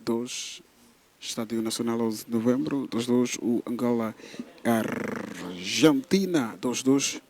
2, Estádio Nacional 11 de Novembro, 2-2, o Angola Argentina, 2-2.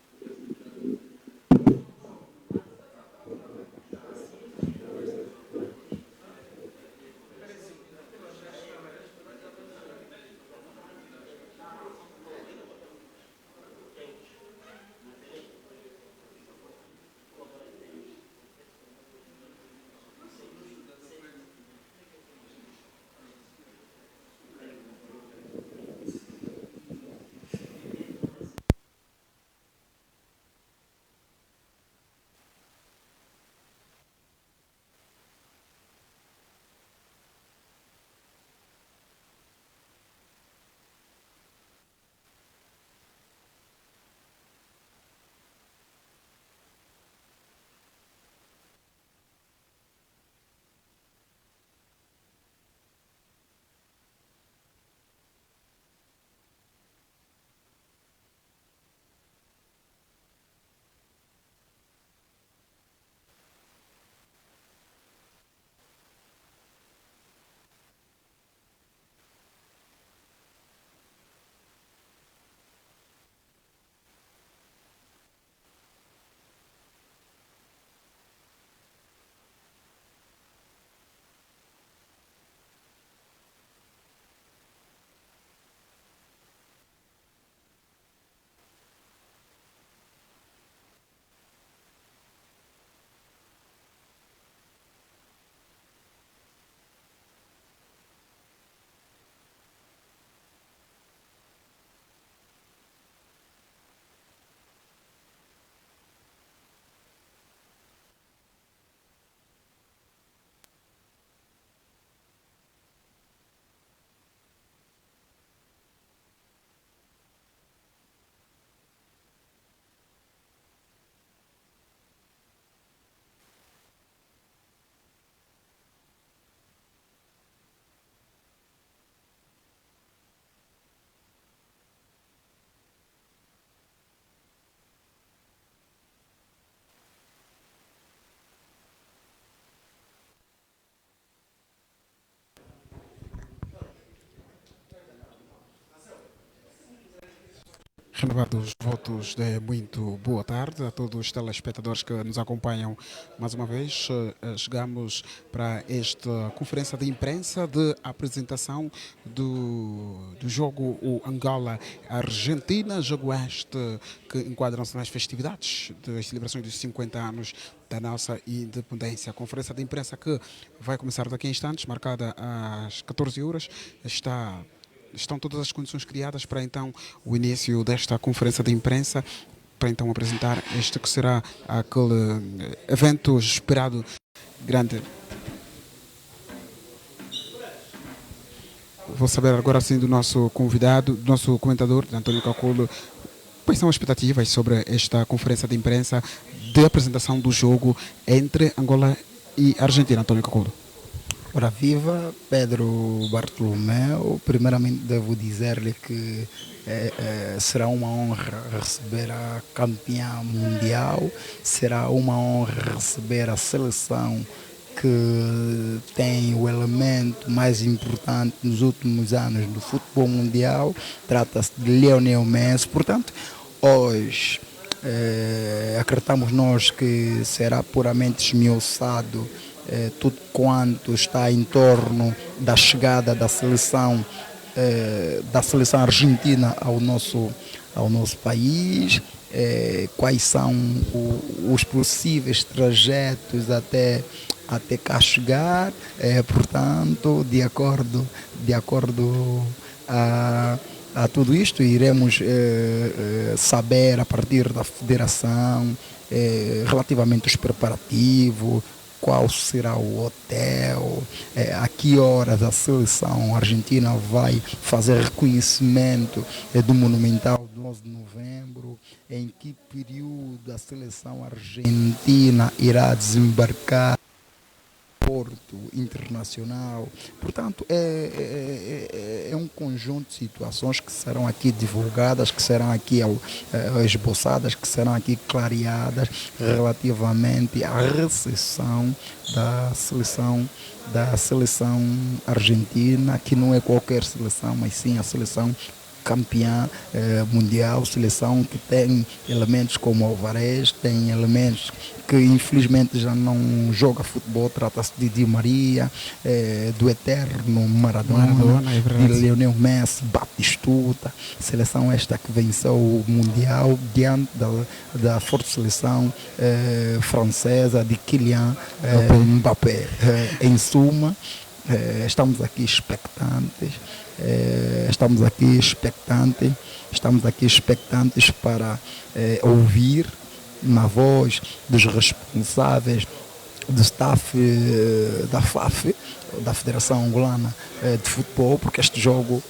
Renovados votos de muito boa tarde a todos os telespectadores que nos acompanham mais uma vez. Chegamos para esta conferência de imprensa de apresentação do jogo o Angola-Argentina, jogo este que enquadram-se nas festividades das celebrações dos 50 anos da nossa independência. A conferência de imprensa que vai começar daqui a instantes, marcada às 14 horas, estão todas as condições criadas para então o início desta conferência de imprensa, para então apresentar este que será aquele evento esperado grande. Vou saber agora sim do nosso convidado, do nosso comentador, António Caculo, quais são as expectativas sobre esta conferência de imprensa de apresentação do jogo entre Angola e Argentina, António Caculo. Ora viva, Pedro Bartolomeu. Primeiramente devo dizer-lhe que será uma honra receber a campeã mundial, será uma honra receber a seleção que tem o elemento mais importante nos últimos anos do futebol mundial. Trata-se de Lionel Messi. Portanto, hoje acreditamos nós que será puramente esmiuçado tudo quanto está em torno da chegada da seleção argentina ao nosso país, quais são os possíveis trajetos até cá chegar, portanto, de acordo a tudo isto, iremos saber a partir da federação relativamente aos preparativos, qual será o hotel, a que horas a seleção argentina vai fazer reconhecimento do Monumental do 11 de novembro, em que período a seleção argentina irá desembarcar desporto internacional. Portanto, é um conjunto de situações que serão aqui divulgadas, que serão aqui esboçadas, que serão aqui clareadas relativamente à recepção da seleção argentina, que não é qualquer seleção, mas sim a seleção campeã mundial, seleção que tem elementos como Alvarez, tem elementos que infelizmente já não joga futebol, trata-se de Di Maria, do eterno Maradona, de Lionel Messi, Batistuta, seleção esta que venceu o Mundial diante da forte seleção francesa de Kylian Mbappé. Em suma, estamos aqui expectantes. Estamos aqui expectantes para ouvir na voz dos responsáveis do staff da FAF, da Federação Angolana de Futebol, porque este jogo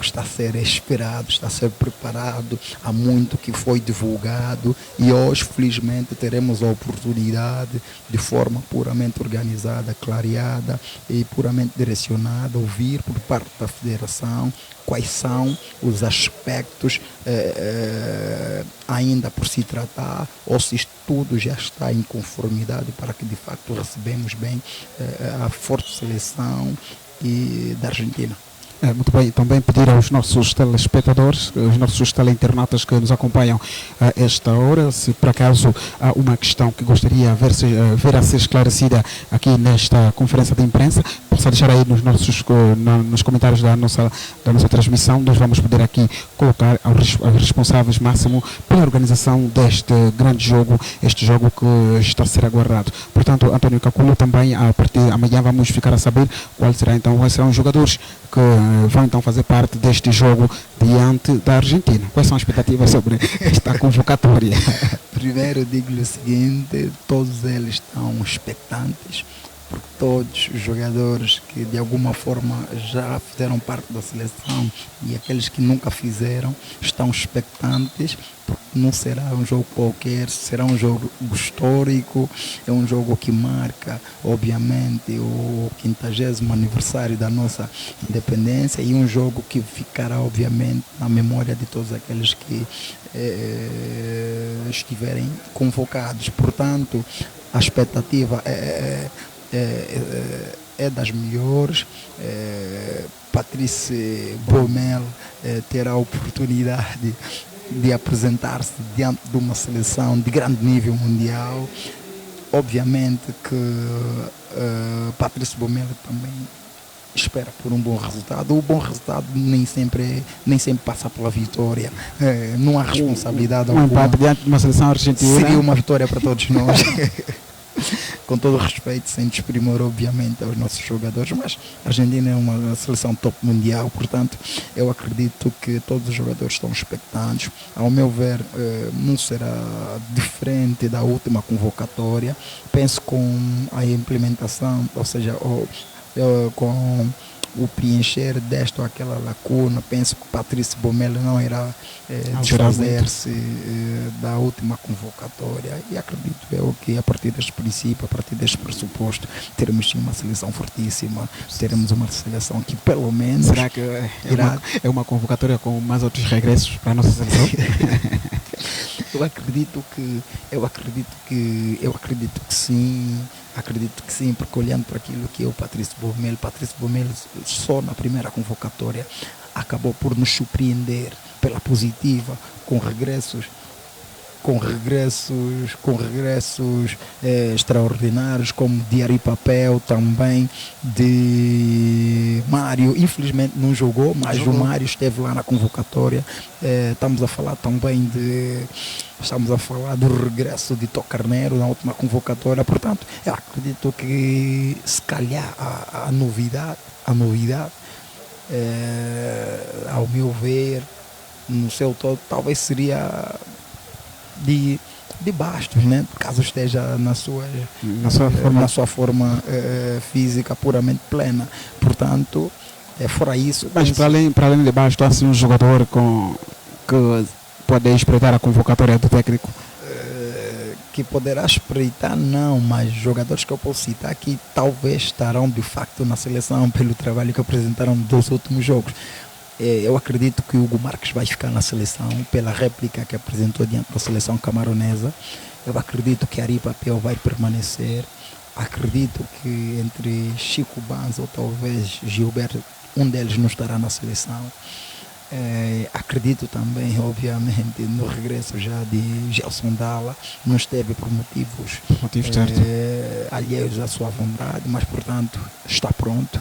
está a ser esperado, está a ser preparado, há muito que foi divulgado e hoje, felizmente, teremos a oportunidade, de forma puramente organizada, clareada e puramente direcionada, ouvir por parte da Federação quais são os aspectos ainda por se tratar, ou se isto tudo já está em conformidade para que, de facto, recebemos bem a forte seleção da Argentina. Muito bem, também pedir aos nossos telespectadores, aos nossos teleinternautas que nos acompanham a esta hora, se por acaso há uma questão que gostaria de ver a ser esclarecida aqui nesta conferência de imprensa, possa deixar aí nos comentários da nossa transmissão. Nós vamos poder aqui colocar aos responsáveis máximo pela organização deste grande jogo, este jogo que está a ser aguardado. Portanto, António Caculo, também a partir de amanhã vamos ficar a saber quais serão os jogadores que vão então fazer parte deste jogo diante da Argentina. Quais são as expectativas sobre esta convocatória? Primeiro digo-lhe o seguinte, todos eles estão expectantes, porque todos os jogadores que de alguma forma já fizeram parte da seleção e aqueles que nunca fizeram estão expectantes, porque não será um jogo qualquer, será um jogo histórico, é um jogo que marca, obviamente, o 50º aniversário da nossa independência e um jogo que ficará, obviamente, na memória de todos aqueles que estiverem convocados. Portanto, a expectativa é das melhores. Patrício Baumel terá a oportunidade de apresentar-se diante de uma seleção de grande nível mundial. Obviamente que Patrício Baumel também espera por um bom resultado. O bom resultado nem sempre passa pela vitória. Não há responsabilidade alguma. Um empate diante de uma seleção argentina seria uma vitória para todos nós. Com todo o respeito, sem desprimor, obviamente, aos nossos jogadores, mas a Argentina é uma seleção top mundial, portanto, eu acredito que todos os jogadores estão expectantes. Ao meu ver, não será diferente da última convocatória. Penso com a implementação, ou seja, com o preencher desta ou aquela lacuna, penso que Patrício Baumel não irá desfazer-se da última convocatória e acredito eu que a partir deste princípio, a partir deste pressuposto, teremos uma seleção fortíssima, teremos uma seleção que pelo menos... Será que é uma convocatória com mais outros regressos para a nossa seleção? Eu acredito que sim. Acredito que sim, porque olhando para aquilo que é o Patrício Baumel só na primeira convocatória acabou por nos surpreender pela positiva, com regressos extraordinários, como de Ari Papel, também de Mário. Infelizmente não jogou, mas o Mário esteve lá na convocatória. Estamos a falar também do regresso de Tó Carneiro na última convocatória. Portanto, eu acredito que se calhar a novidade, ao meu ver, no seu todo, talvez seria de Bastos, né? Caso esteja na sua forma física puramente plena. Portanto, fora isso... Mas para além de Bastos, há assim um jogador que pode espreitar a convocatória do técnico? que poderá espreitar, não, mas jogadores que eu posso citar que talvez estarão de facto na seleção pelo trabalho que apresentaram nos últimos jogos. Eu acredito que o Hugo Marques vai ficar na seleção pela réplica que apresentou diante da seleção camaronesa. Eu acredito que Ari Papel vai permanecer. Acredito que entre Chico Banzo ou talvez Gilberto, um deles não estará na seleção. Acredito também, obviamente, no regresso já de Gelson Dalla. Não esteve por motivos certo. alheios à sua vontade, mas portanto está pronto.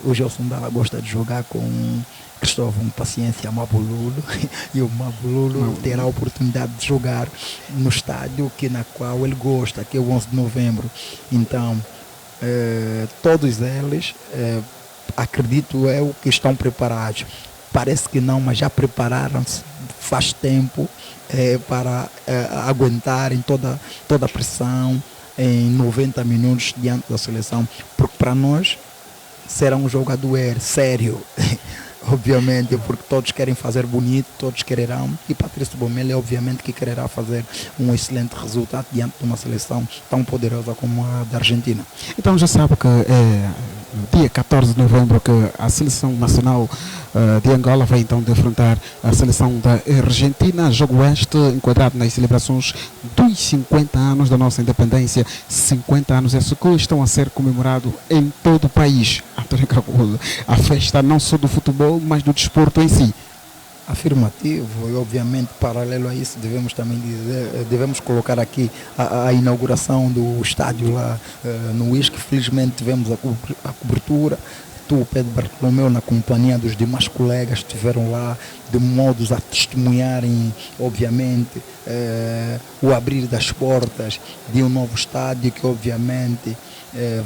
O Gelson Dalla gosta de jogar com Cristóvão Paciência Mabululo e o Mabululo terá a oportunidade de jogar no estádio na qual ele gosta, que é o 11 de novembro. Então, todos eles, acredito eu, que estão preparados. Parece que não, mas já prepararam-se faz tempo para aguentarem toda a pressão em 90 minutos diante da seleção, porque para nós será um jogo a doer, sério, obviamente, porque todos querem fazer bonito, todos quererão, e Patrício Bomele obviamente que quererá fazer um excelente resultado diante de uma seleção tão poderosa como a da Argentina. Então já sabe que no dia 14 de novembro que a seleção nacional de Angola vai então defrontar a seleção da Argentina, jogo este enquadrado nas celebrações dos 50 anos da nossa independência, 50 anos esses que estão a ser comemorados em todo o país. Antônio Caculo, a festa não só do futebol, mas do desporto em si. Afirmativo, e obviamente paralelo a isso devemos colocar aqui a inauguração do estádio lá no Uís, que felizmente tivemos a cobertura. Tu, Pedro Bartolomeu, na companhia dos demais colegas, estiveram lá de modos a testemunharem, obviamente, o abrir das portas de um novo estádio que, obviamente,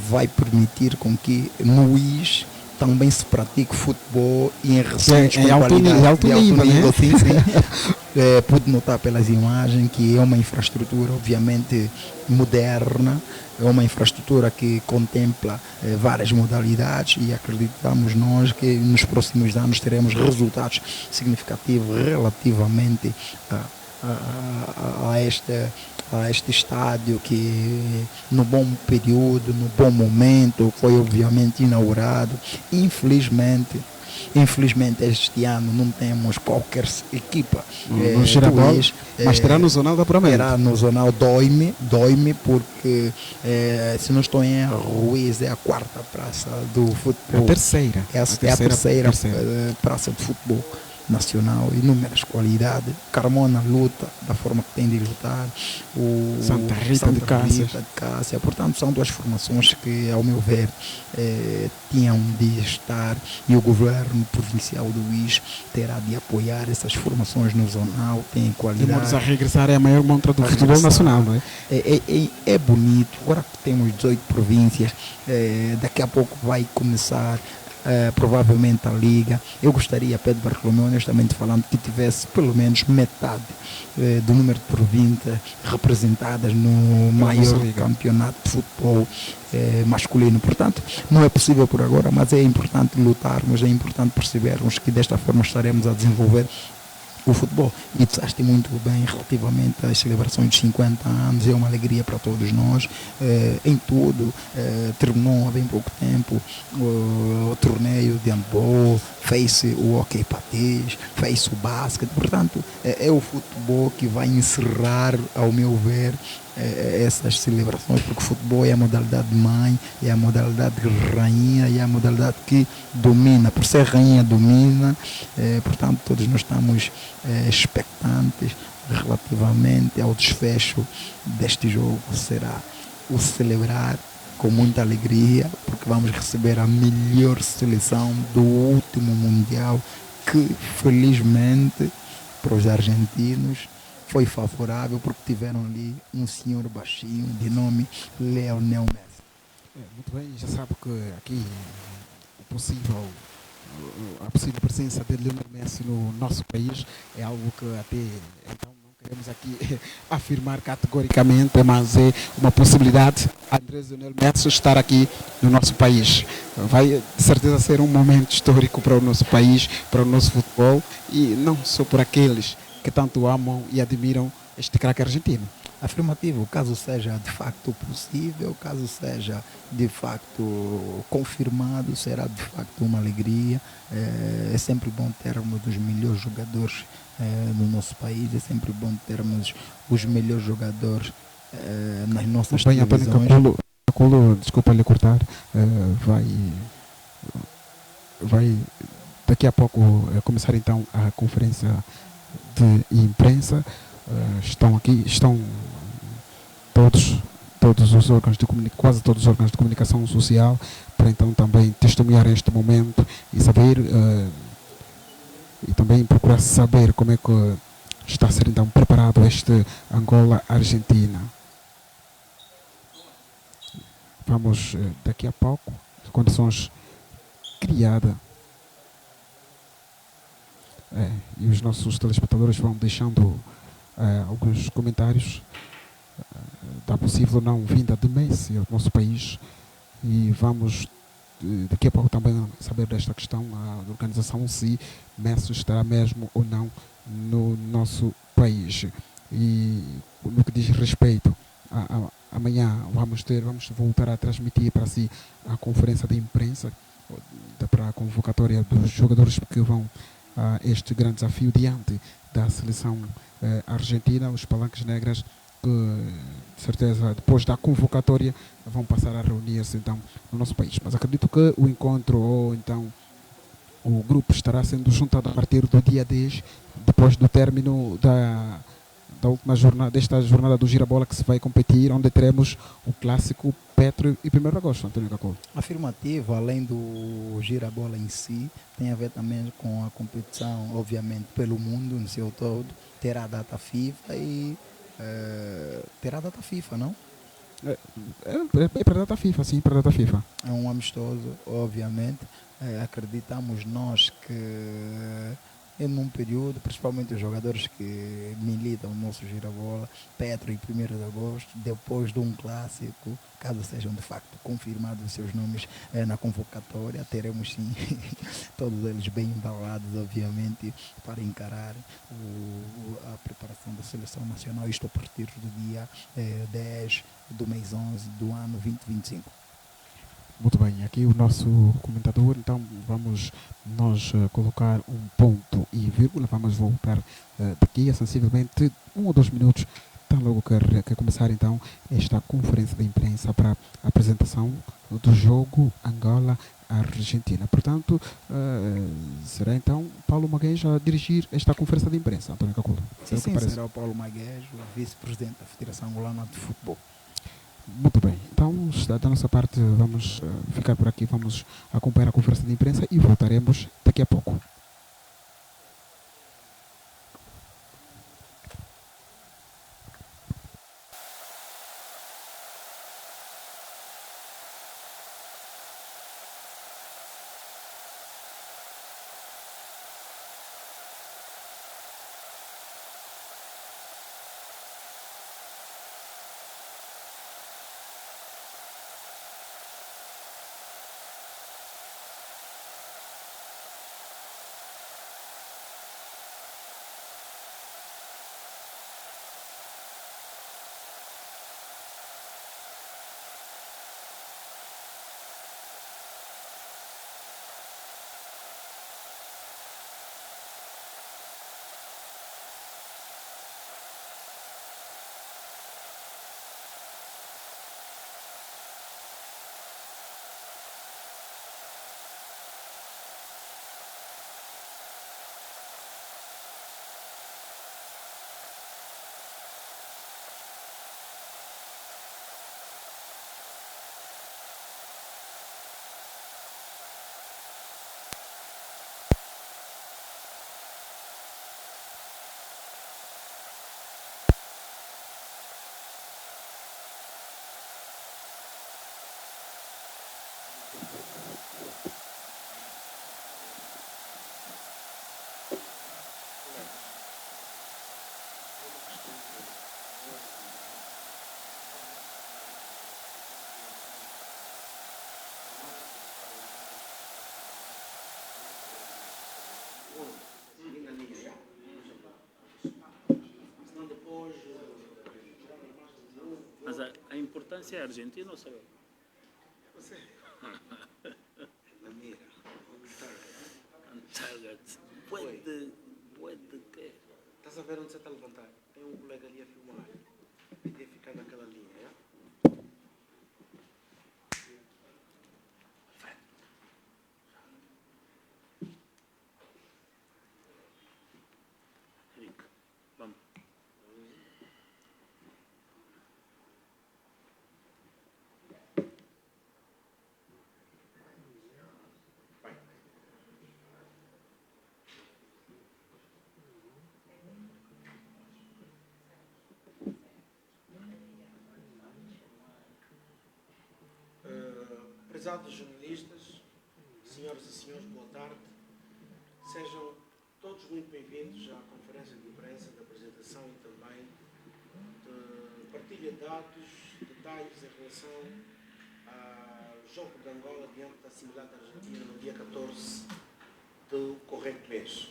vai permitir com que no Uís também se pratica futebol e em recintos com qualidade de alto nível, sim. Pude notar pelas imagens que é uma infraestrutura obviamente moderna, é uma infraestrutura que contempla várias modalidades, e acreditamos nós que nos próximos anos teremos resultados significativos relativamente a este estádio que no bom período, no bom momento, foi obviamente inaugurado. Infelizmente este ano não temos qualquer equipa no Giradol, mas terá no Zonal da Promessa. Terá no Zonal Doime, porque se não estou em erro, Ruiz é a quarta praça do futebol. A terceira praça de futebol nacional, inúmeras qualidades. Carmona luta da forma que tem de lutar, o Santa Rita de Cássia. Portanto, são duas formações que, ao meu ver, tinham de estar, e o governo provincial do Uís terá de apoiar essas formações no zonal, tem qualidade. De modos a regressar é a maior montra do futebol nacional, não é? É bonito, agora que temos 18 províncias, daqui a pouco vai começar provavelmente a Liga. Eu gostaria, Pedro Bartolomeu, honestamente falando, que tivesse pelo menos metade do número de províncias representadas no maior campeonato de futebol masculino. Portanto, não é possível por agora, mas é importante lutarmos, é importante percebermos que desta forma estaremos a desenvolver o futebol. E disseste muito bem relativamente às celebrações de 50 anos, é uma alegria para todos nós, em tudo. Terminou há bem pouco tempo o torneio de handball, fez-se o hockey patins, fez-se o basquete. Portanto, é o futebol que vai encerrar, ao meu ver, essas celebrações, porque o futebol é a modalidade mãe, é a modalidade rainha, é a modalidade que domina. Por ser rainha, domina. Portanto, todos nós estamos expectantes relativamente ao desfecho deste jogo. Será o celebrar com muita alegria, porque vamos receber a melhor seleção do último Mundial, que felizmente para os argentinos foi favorável, porque tiveram ali um senhor baixinho de nome Lionel Messi. Muito bem, já sabe que aqui a possível presença de Lionel Messi no nosso país é algo que até então não queremos aqui afirmar categoricamente, mas é uma possibilidade. Andrés Lionel Messi estar aqui no nosso país vai de certeza ser um momento histórico para o nosso país, para o nosso futebol, e não só por aqueles que tanto amam e admiram este craque argentino. Afirmativo, caso seja de facto possível, caso seja de facto confirmado, será de facto uma alegria. É sempre bom termos os melhores jogadores no nosso país, é sempre bom termos os melhores jogadores nas nossas Muito bem, António televisões. Caculo, desculpa lhe cortar, vai, vai daqui a pouco começar então a conferência de imprensa. Estão aqui, estão todos, todos os órgãos de quase todos os órgãos de comunicação social para então também testemunhar este momento e saber e também procurar saber como é que está a ser então preparado este Angola-Argentina. Vamos daqui a pouco, condições criadas. E os nossos telespectadores vão deixando alguns comentários da possível não vinda de Messi ao nosso país e vamos daqui a pouco também saber desta questão da organização, se Messi estará mesmo ou não no nosso país. E no que diz respeito amanhã vamos voltar a transmitir para si a conferência de imprensa para a convocatória dos jogadores que vão a este grande desafio diante da seleção argentina, os Palancas Negras, que de certeza depois da convocatória vão passar a reunir-se então no nosso país. Mas acredito que o encontro ou então o grupo estará sendo juntado a partir do dia 10, depois do término da última jornada, desta jornada do Girabola que se vai competir, onde teremos o clássico Petro e 1º de agosto, António Cacolo. Afirmativo, além do girabola em si, tem a ver também com a competição, obviamente, pelo mundo no seu todo, terá a data FIFA e terá a data FIFA, não? É para a data FIFA, sim, para a data FIFA. É um amistoso, obviamente. Acreditamos nós que num período, principalmente os jogadores que militam no nosso girabola, Petro e 1º de agosto, depois de um clássico, caso sejam de facto confirmados os seus nomes na convocatória, teremos sim todos eles bem embalados, obviamente, para encarar a preparação da seleção nacional, isto a partir do dia 10 do mês 11 do ano 2025. Muito bem, aqui o nosso comentador, então vamos nós colocar um ponto e vírgula, vamos voltar daqui a sensivelmente 1 ou 2 minutos, tão logo que começar então esta conferência de imprensa para a apresentação do jogo Angola-Argentina. Portanto, será então Paulo Maguês a dirigir esta conferência de imprensa, António Caculo. Sim, será o Paulo Maguês, o vice-presidente da Federação Angolana de Futebol. Muito bem, então da nossa parte vamos ficar por aqui, vamos acompanhar a conferência de imprensa e voltaremos daqui a pouco. Você é argentino ou sou eu? Você. Na mira. On target. Pode quê? Estás a ver onde você está a levantar? Tem um colega ali a filmar. Podia ficar naquela linha, é? Henrique, vamos. Prezados jornalistas, senhoras e senhores, boa tarde. Sejam todos muito bem-vindos à conferência de imprensa de apresentação e também de partilha de dados, detalhes em relação ao jogo de Angola diante da Assembleia da Argentina no dia 14 do corrente mês.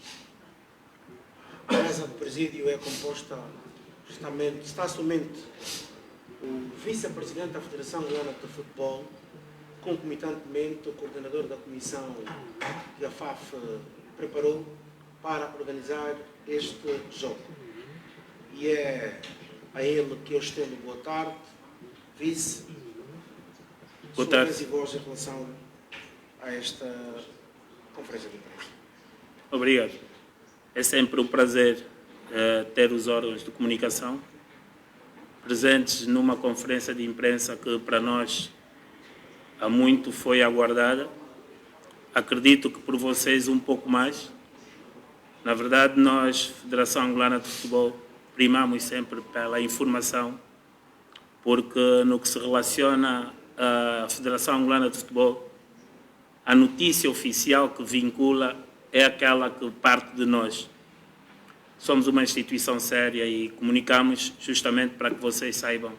A mesa de presídio é composta está somente o vice-presidente da Federação Angolana de Futebol, concomitantemente o coordenador da comissão que a FAF preparou para organizar este jogo. E é a ele que eu estendo boa tarde, vice, Boa tarde. sua vez e voz em relação a esta conferência de imprensa. Obrigado. É sempre um prazer ter os órgãos de comunicação presentes numa conferência de imprensa que para nós há muito foi aguardada. Acredito que por vocês um pouco mais. Na verdade, nós, Federação Angolana de Futebol, primamos sempre pela informação, porque no que se relaciona à Federação Angolana de Futebol, a notícia oficial que vincula é aquela que parte de nós. Somos uma instituição séria e comunicamos justamente para que vocês saibam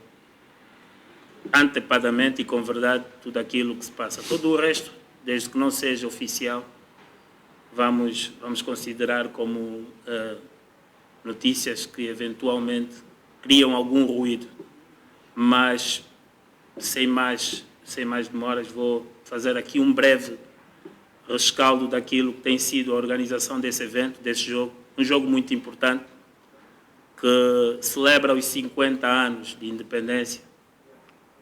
antepadamente e com verdade tudo aquilo que se passa. Todo o resto, desde que não seja oficial, vamos considerar como notícias que eventualmente criam algum ruído. Mas, sem mais demoras, vou fazer aqui um breve rescaldo daquilo que tem sido a organização desse evento, desse jogo. Um jogo muito importante, que celebra os 50 anos de independência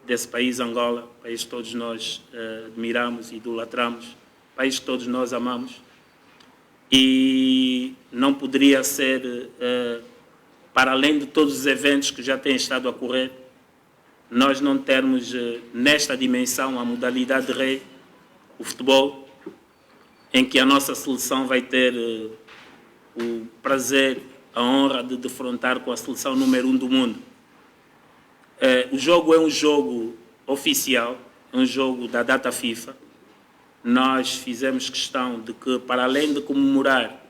desse país, Angola, país que todos nós admiramos, idolatramos, país que todos nós amamos. E não poderia ser, para além de todos os eventos que já têm estado a ocorrer, nós não termos nesta dimensão a modalidade de rei, o futebol, em que a nossa seleção vai ter o prazer, a honra de defrontar com a seleção número 1 do mundo. O jogo é um jogo oficial, é um jogo da data FIFA. Nós fizemos questão de que, para além de comemorar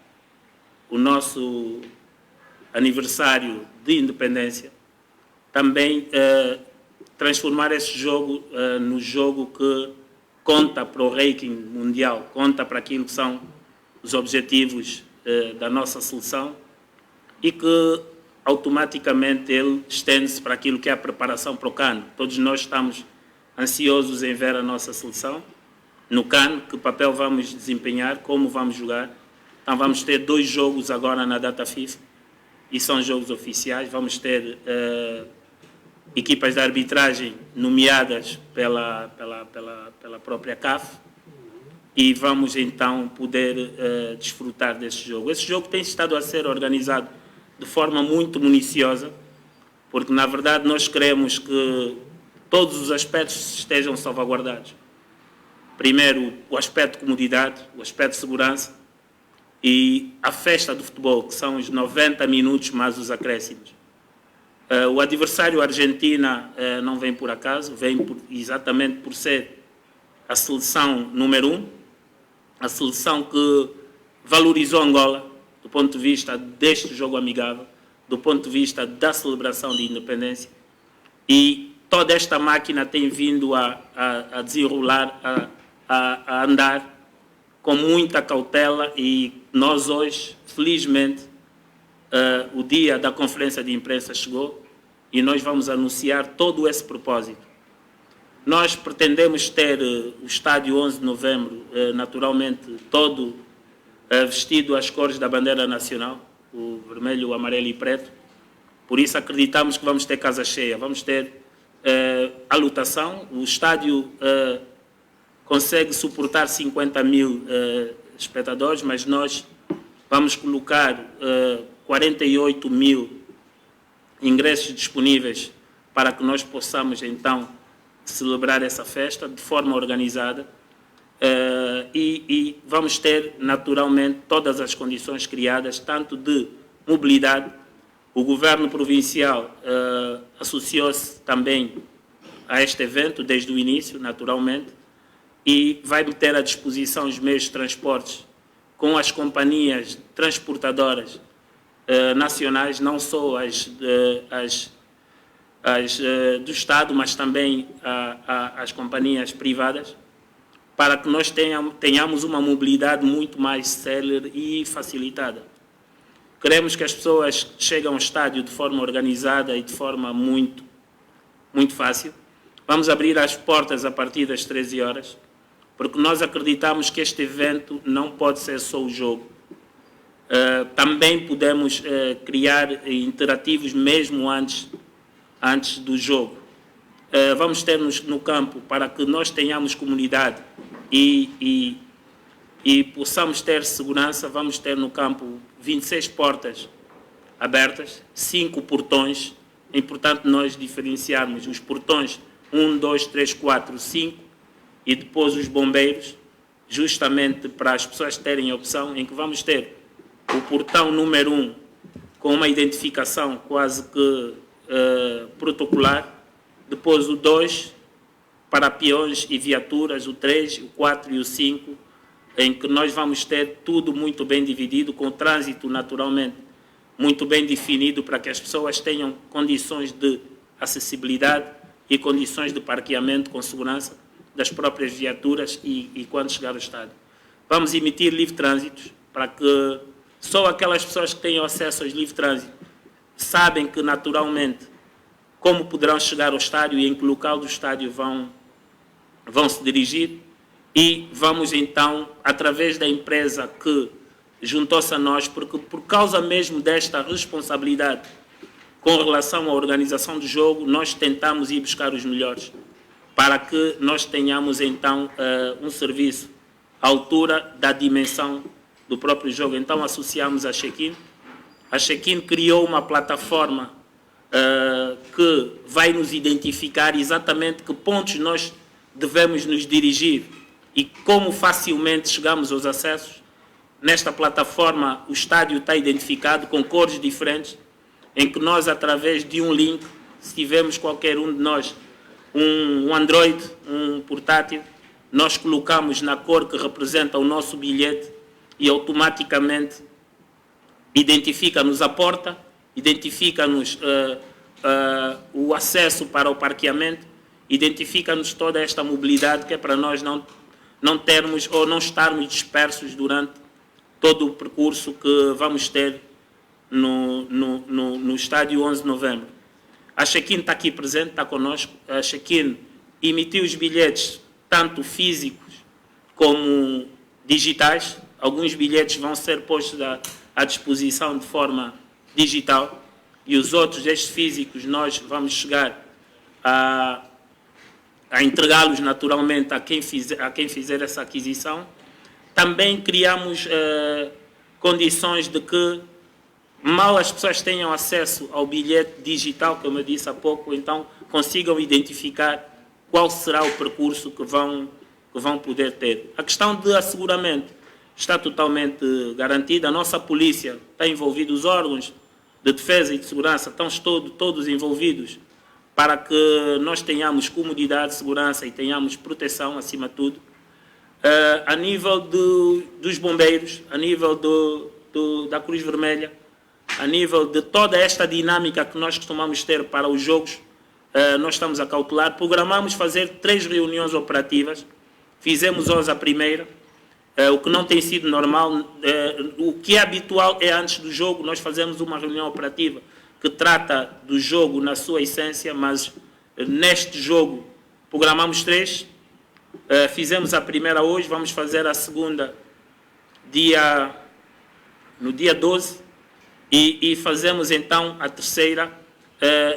o nosso aniversário de independência, também transformar esse jogo no jogo que conta para o ranking mundial, conta para aquilo que são os objetivos da nossa seleção e que automaticamente ele estende-se para aquilo que é a preparação para o CAN. Todos nós estamos ansiosos em ver a nossa seleção no CAN, que papel vamos desempenhar, como vamos jogar. Então vamos ter 2 jogos agora na data FIFA e são jogos oficiais. Vamos ter equipas de arbitragem nomeadas pela própria CAF e vamos então poder desfrutar desse jogo. Esse jogo tem estado a ser organizado de forma muito minuciosa, porque na verdade nós queremos que todos os aspectos estejam salvaguardados. Primeiro, o aspecto de comodidade, o aspecto de segurança e a festa do futebol, que são os 90 minutos mais os acréscimos. O adversário Argentina não vem por acaso, vem exatamente por ser a seleção número 1, a seleção que valorizou Angola do ponto de vista deste jogo amigável, do ponto de vista da celebração de independência, e toda esta máquina tem vindo a desenrolar, a andar com muita cautela e nós hoje, felizmente, o dia da conferência de imprensa chegou e nós vamos anunciar todo esse propósito. Nós pretendemos ter o estádio 11 de novembro, naturalmente, todo vestido às cores da bandeira nacional, o vermelho, o amarelo e preto. Por isso acreditamos que vamos ter casa cheia, vamos ter a lotação. O estádio consegue suportar 50 mil espectadores, mas nós vamos colocar 48 mil ingressos disponíveis para que nós possamos, então, celebrar essa festa de forma organizada e vamos ter, naturalmente, todas as condições criadas, tanto de mobilidade. O governo provincial associou-se também a este evento desde o início, naturalmente, e vai meter à disposição os meios de transportes com as companhias transportadoras nacionais, não só as do Estado, mas também as companhias privadas, para que nós tenhamos uma mobilidade muito mais célere e facilitada. Queremos que as pessoas cheguem ao estádio de forma organizada e de forma muito fácil. Vamos abrir as portas a partir das 13 horas, porque nós acreditamos que este evento não pode ser só o jogo. Também podemos criar interativos mesmo antes do jogo. Vamos ter no campo, para que nós tenhamos comunidade e possamos ter segurança, vamos ter no campo 26 portas abertas, 5 portões. É importante nós diferenciarmos os portões 1, 2, 3, 4, 5 e depois os bombeiros, justamente para as pessoas terem a opção, em que vamos ter o portão número 1 com uma identificação quase que protocolar, depois o 2 para peões e viaturas, o 3, o 4 e o 5, em que nós vamos ter tudo muito bem dividido, com o trânsito naturalmente muito bem definido, para que as pessoas tenham condições de acessibilidade e condições de parqueamento com segurança das próprias viaturas e quando chegar ao estádio. Vamos emitir livre trânsito, para que só aquelas pessoas que tenham acesso aos livre trânsito sabem que naturalmente como poderão chegar ao estádio e em que local do estádio vão se dirigir. E vamos então, através da empresa que juntou-se a nós, porque por causa mesmo desta responsabilidade com relação à organização do jogo, nós tentamos ir buscar os melhores, para que nós tenhamos então um serviço à altura da dimensão do próprio jogo. Então associamos a Check-in. A Check-in criou uma plataforma que vai nos identificar exatamente que pontos nós devemos nos dirigir e como facilmente chegamos aos acessos. Nesta plataforma, o estádio está identificado com cores diferentes, em que nós, através de um link, se tivermos qualquer um de nós um Android, um portátil, nós colocamos na cor que representa o nosso bilhete e automaticamente identifica-nos a porta, identifica-nos o acesso para o parqueamento, identifica-nos toda esta mobilidade, que é para nós não termos ou não estarmos dispersos durante todo o percurso que vamos ter no estádio 11 de novembro. A Check-in está aqui presente, está connosco. A Check-in emitiu os bilhetes, tanto físicos como digitais. Alguns bilhetes vão ser postos à disposição de forma digital e os outros, estes físicos, nós vamos chegar a entregá-los naturalmente a quem fizer essa aquisição. Também criamos condições de que mal as pessoas tenham acesso ao bilhete digital, como eu disse há pouco, então consigam identificar qual será o percurso que vão poder ter. A questão de asseguramento está totalmente garantida. A nossa polícia está envolvida, os órgãos de defesa e de segurança estão todos envolvidos para que nós tenhamos comodidade, segurança e tenhamos proteção acima de tudo. A nível dos bombeiros, a nível da Cruz Vermelha, a nível de toda esta dinâmica que nós costumamos ter para os jogos, nós estamos a cautelar. Programamos fazer 3 reuniões operativas, fizemos hoje a primeira, o que não tem sido normal. O que é habitual é antes do jogo, nós fazemos uma reunião operativa que trata do jogo na sua essência, mas neste jogo programamos 3, fizemos a primeira hoje, vamos fazer a segunda no dia 12 e fazemos então a terceira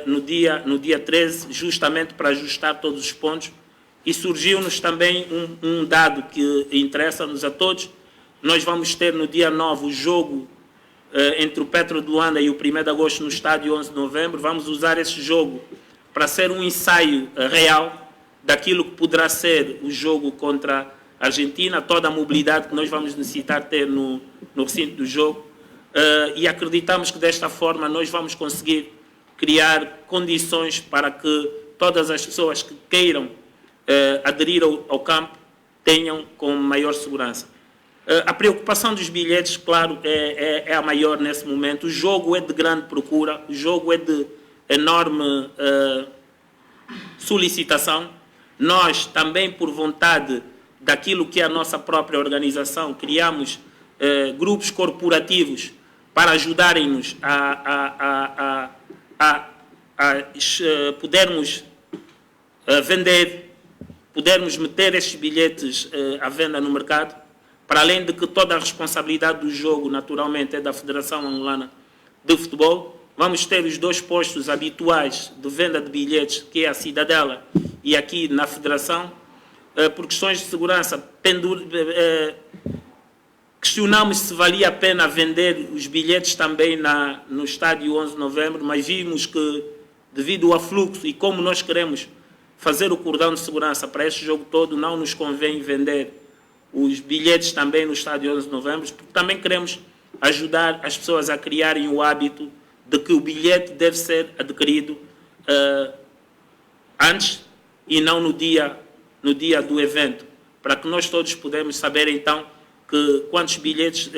no dia 13, justamente para ajustar todos os pontos. E surgiu-nos também um dado que interessa-nos a todos. Nós vamos ter no dia 9 o jogo entre o Petro de Luanda e o 1º de agosto no estádio 11 de novembro. Vamos usar esse jogo para ser um ensaio real daquilo que poderá ser o jogo contra a Argentina, toda a mobilidade que nós vamos necessitar ter no recinto do jogo. E acreditamos que desta forma nós vamos conseguir criar condições para que todas as pessoas que queiram aderir ao campo tenham com maior segurança. A preocupação dos bilhetes, claro, é a maior nesse momento. O jogo é de grande procura, o jogo é de enorme solicitação. Nós, também por vontade daquilo que é a nossa própria organização, criamos grupos corporativos para ajudarem-nos a podermos vender, podermos meter estes bilhetes à venda no mercado, para além de que toda a responsabilidade do jogo, naturalmente, é da Federação Angolana de Futebol. Vamos ter os 2 postos habituais de venda de bilhetes, que é a Cidadela e aqui na Federação. Por questões de segurança, questionamos se valia a pena vender os bilhetes também no estádio 11 de novembro, mas vimos que, devido ao afluxo e como nós queremos fazer o cordão de segurança para este jogo todo, não nos convém vender os bilhetes também no estádio 11 de novembro, porque também queremos ajudar as pessoas a criarem o hábito de que o bilhete deve ser adquirido antes e não no dia do evento, para que nós todos podemos saber então quantos bilhetes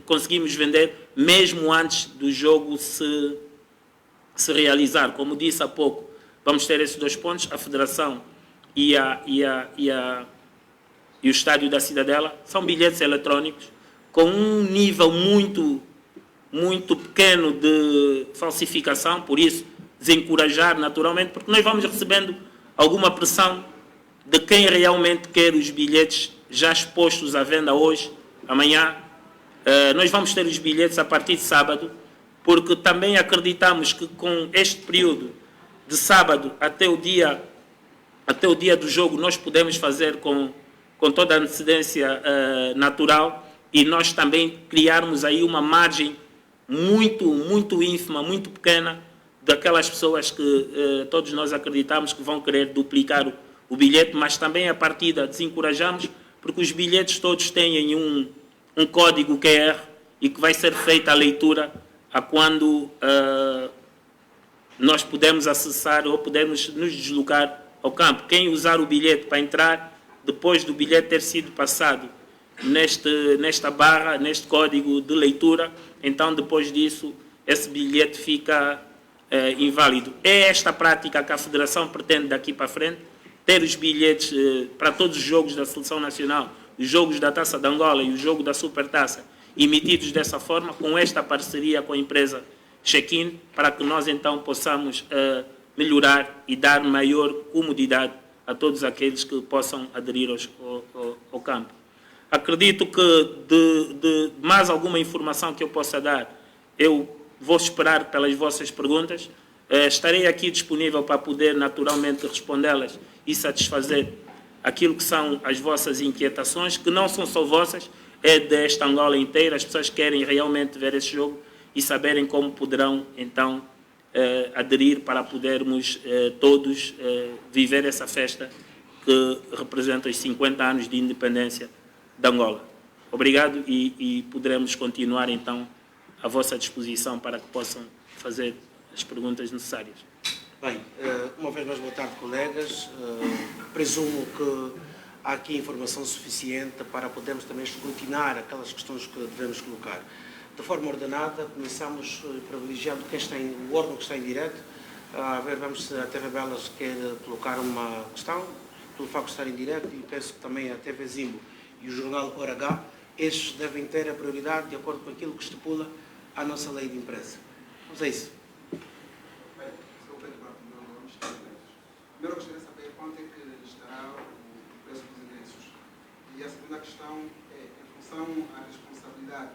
conseguimos vender mesmo antes do jogo se realizar. Como disse há pouco, vamos ter esses 2 pontos, a Federação e o estádio da Cidadela. São bilhetes eletrónicos com um nível muito pequeno de falsificação, por isso desencorajar naturalmente, porque nós vamos recebendo alguma pressão de quem realmente quer os bilhetes já expostos à venda hoje, amanhã. Nós vamos ter os bilhetes a partir de sábado, porque também acreditamos que com este período de sábado até o dia do jogo nós podemos fazer com toda a antecedência natural e nós também criarmos aí uma margem muito ínfima, muito pequena, daquelas pessoas que todos nós acreditamos que vão querer duplicar o bilhete, mas também a partida desencorajamos, porque os bilhetes todos têm um código QR e que vai ser feita a leitura a quando nós podemos acessar ou podemos nos deslocar ao campo. Quem usar o bilhete para entrar, depois do bilhete ter sido passado nesta barra, neste código de leitura, então depois disso esse bilhete fica inválido. É esta prática que a Federação pretende daqui para frente, ter os bilhetes para todos os jogos da Seleção Nacional, os jogos da Taça de Angola e o jogo da Supertaça, emitidos dessa forma, com esta parceria com a empresa Check-in, para que nós então possamos melhorar e dar maior comodidade a todos aqueles que possam aderir ao campo. Acredito que de mais alguma informação que eu possa dar, eu vou esperar pelas vossas perguntas. Estarei aqui disponível para poder naturalmente respondê-las e satisfazer aquilo que são as vossas inquietações, que não são só vossas, é desta Angola inteira. As pessoas querem realmente ver esse jogo e saberem como poderão então aderir para podermos todos viver essa festa que representa os 50 anos de independência de Angola. Obrigado e poderemos continuar então à vossa disposição para que possam fazer as perguntas necessárias. Bem, uma vez mais boa tarde, colegas. Presumo que há aqui informação suficiente para podermos também escrutinar aquelas questões que devemos colocar. De forma ordenada, começamos privilegiando o órgão que está em direto. Vamos se a TV Belas quer colocar uma questão, pelo facto de estar em direto, e penso que também a TV Zimbo e o jornal Hora H, estes devem ter a prioridade de acordo com aquilo que estipula a nossa lei de imprensa. Vamos a isso. Primeiro, eu gostaria de saber quanto é que em função à responsabilidade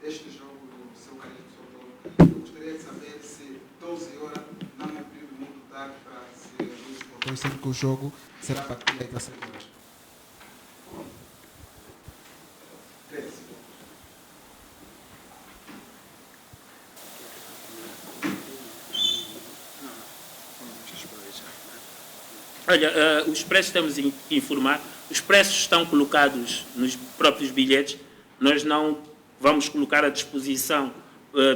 deste jogo do seu Carlos Soto, eu gostaria de saber se 12 horas não é um período muito tarde para se abrir os portões, sendo que o jogo será a partir das 17 horas. 13. Olha, os preços temos que informar. Os preços estão colocados nos próprios bilhetes. Nós não vamos colocar à disposição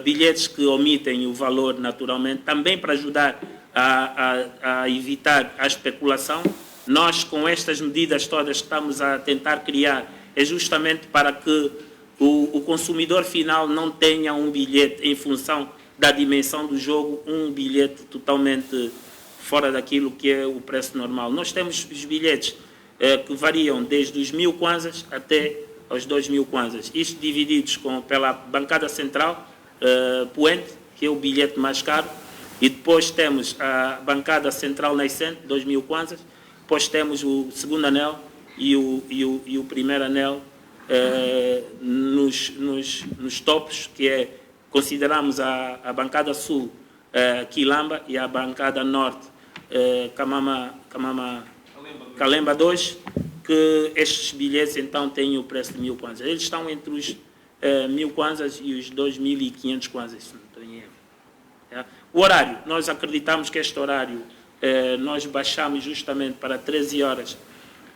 bilhetes que omitem o valor naturalmente, também para ajudar a evitar a especulação. Nós, com estas medidas todas que estamos a tentar criar, é justamente para que o consumidor final não tenha um bilhete em função da dimensão do jogo, um bilhete totalmente fora daquilo que é o preço normal. Nós temos os bilhetes que variam desde os 1.000 kwanzas até aos 2.000 kwanzas. Isto divididos pela bancada central, poente, que é o bilhete mais caro, e depois temos a bancada central nascente, 2.000 kwanzas, depois temos o segundo anel e o primeiro anel nos topos, que é, consideramos a bancada sul Quilamba e a bancada norte Calemba 2, que estes bilhetes então têm o preço de 1.000 kwanzas. Eles estão entre os 1.000 kwanzas e os 2.500 kwanzas, se não estou em erro. O horário, nós acreditamos que este horário nós baixamos justamente para 13 horas,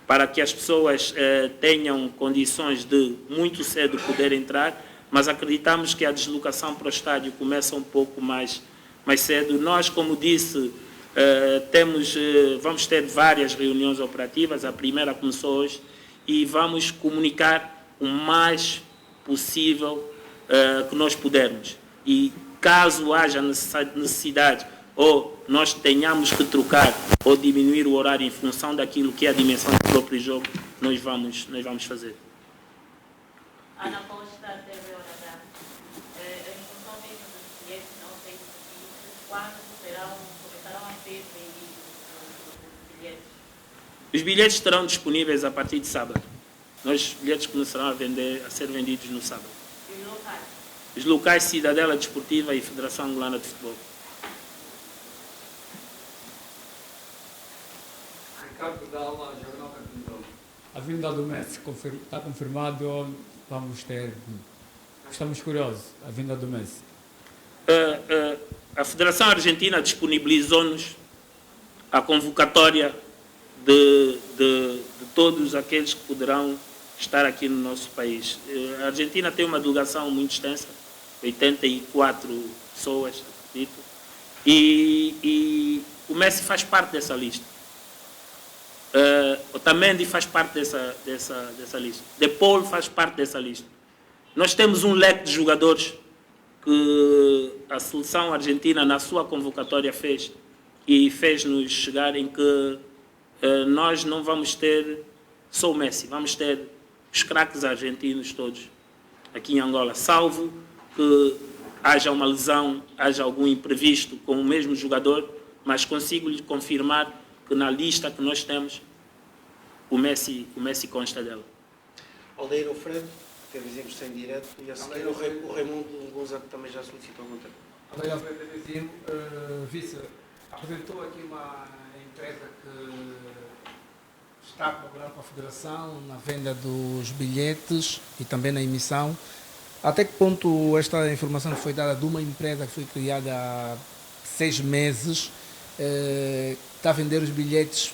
para que as pessoas tenham condições de muito cedo poder entrar, mas acreditamos que a deslocação para o estádio começa um pouco mais cedo. Nós, como disse, vamos ter várias reuniões operativas. A primeira começou hoje e vamos comunicar o mais possível que nós pudermos. E caso haja necessidade ou nós tenhamos que trocar ou diminuir o horário em função daquilo que é a dimensão do próprio jogo, nós vamos fazer. Ana Costa, TV Hora. Em função mesmo dos bilhetes, não sei se quando começarão a ser vendidos os bilhetes? Os bilhetes estarão disponíveis a partir de sábado. Os bilhetes começarão a ser vendidos no sábado. E os locais? Os locais, Cidadela Desportiva e Federação Angolana de Futebol. Ricardo Dalla, Jornal Capital. A vinda do Messi está confirmado, vamos ter. Estamos curiosos, a vinda do Messi. A Federação Argentina disponibilizou-nos a convocatória de todos aqueles que poderão estar aqui no nosso país. A Argentina tem uma delegação muito extensa, 84 pessoas, acredito, e o Messi faz parte dessa lista. O Otamendi faz parte dessa lista. De Paul faz parte dessa lista. Nós temos um leque de jogadores que a seleção argentina, na sua convocatória, fez e fez-nos chegar em que nós não vamos ter só o Messi, vamos ter os craques argentinos todos aqui em Angola, salvo que haja uma lesão, haja algum imprevisto com o mesmo jogador, mas consigo-lhe confirmar que na lista que nós temos, o Messi consta dela. Aldeir Alfredo, televisivos sem direto, e a seguir o Raimundo Gonzaga também já solicitou algum tempo. Aldeir Alfredo, televisivo, vice, apresentou aqui uma empresa que está a colaborar com a Federação na venda dos bilhetes e também na emissão. Até que ponto esta informação foi dada de uma empresa que foi criada há 6 meses, está a vender os bilhetes